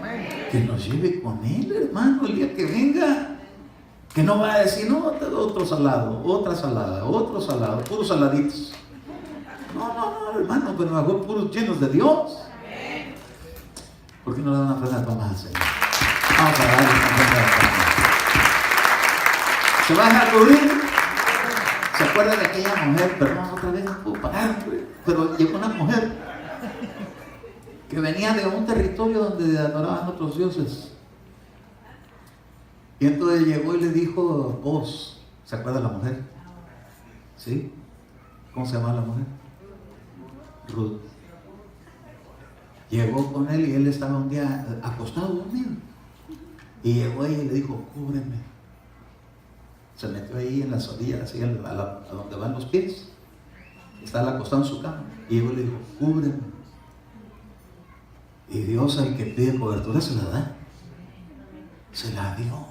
A: Que nos lleve con Él, hermano, el día que venga. Que no va a decir, no, otro salado, otra salada, otro salado, puros saladitos. No, hermano, pero mejor puros llenos de Dios. ¿Por qué no le dan una ofrenda de palmas al Señor? Vamos a darle una ofrenda de palmas. ¿Se va a dejar cubrir? ¿Se acuerda de aquella mujer? Perdón, otra vez no puedo parar, pero llegó una mujer que venía de un territorio donde adoraban otros dioses. Y entonces llegó y le dijo, vos, ¿Se acuerda la mujer? ¿Sí? ¿Cómo se llama la mujer? Ruth. Llegó con él y él estaba un día acostado dormido. Y llegó ella y le dijo, cúbreme. Se metió ahí en las orillas, así a donde van los pies. Estaba acostado en su cama. Y llegó y le dijo, cúbreme. Y Dios al que pide cobertura se la da. Se la dio.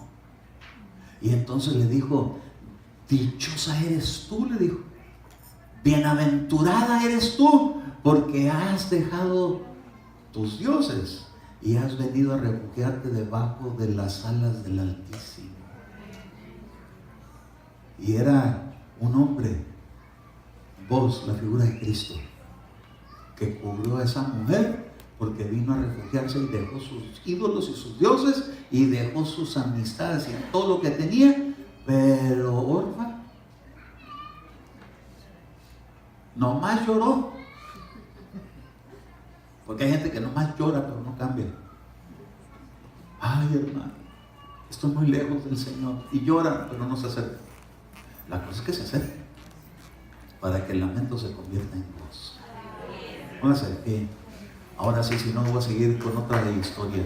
A: Y entonces le dijo, dichosa eres tú, le dijo. Bienaventurada eres tú, porque has dejado tus dioses y has venido a refugiarte debajo de las alas del Altísimo. Y era un hombre, vos, la figura de Cristo, que cubrió a esa mujer porque vino a refugiarse y dejó sus ídolos y sus dioses y dejó sus amistades y todo lo que tenía, pero Orfa nomás lloró. Porque hay gente que nomás llora pero no cambia. Ay, hermano, estoy muy lejos del Señor. Y llora pero no se acerca. La cosa es que se acerque para que el lamento se convierta en gozo. Póngase de pie. Ahora sí, si no voy a seguir con otra historia.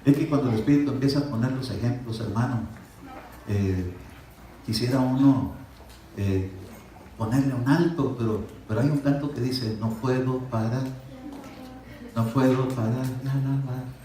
A: Es que cuando el Espíritu empieza a poner los ejemplos, hermano, quisiera uno ponerle un alto, pero hay un canto que dice, no puedo parar de alabar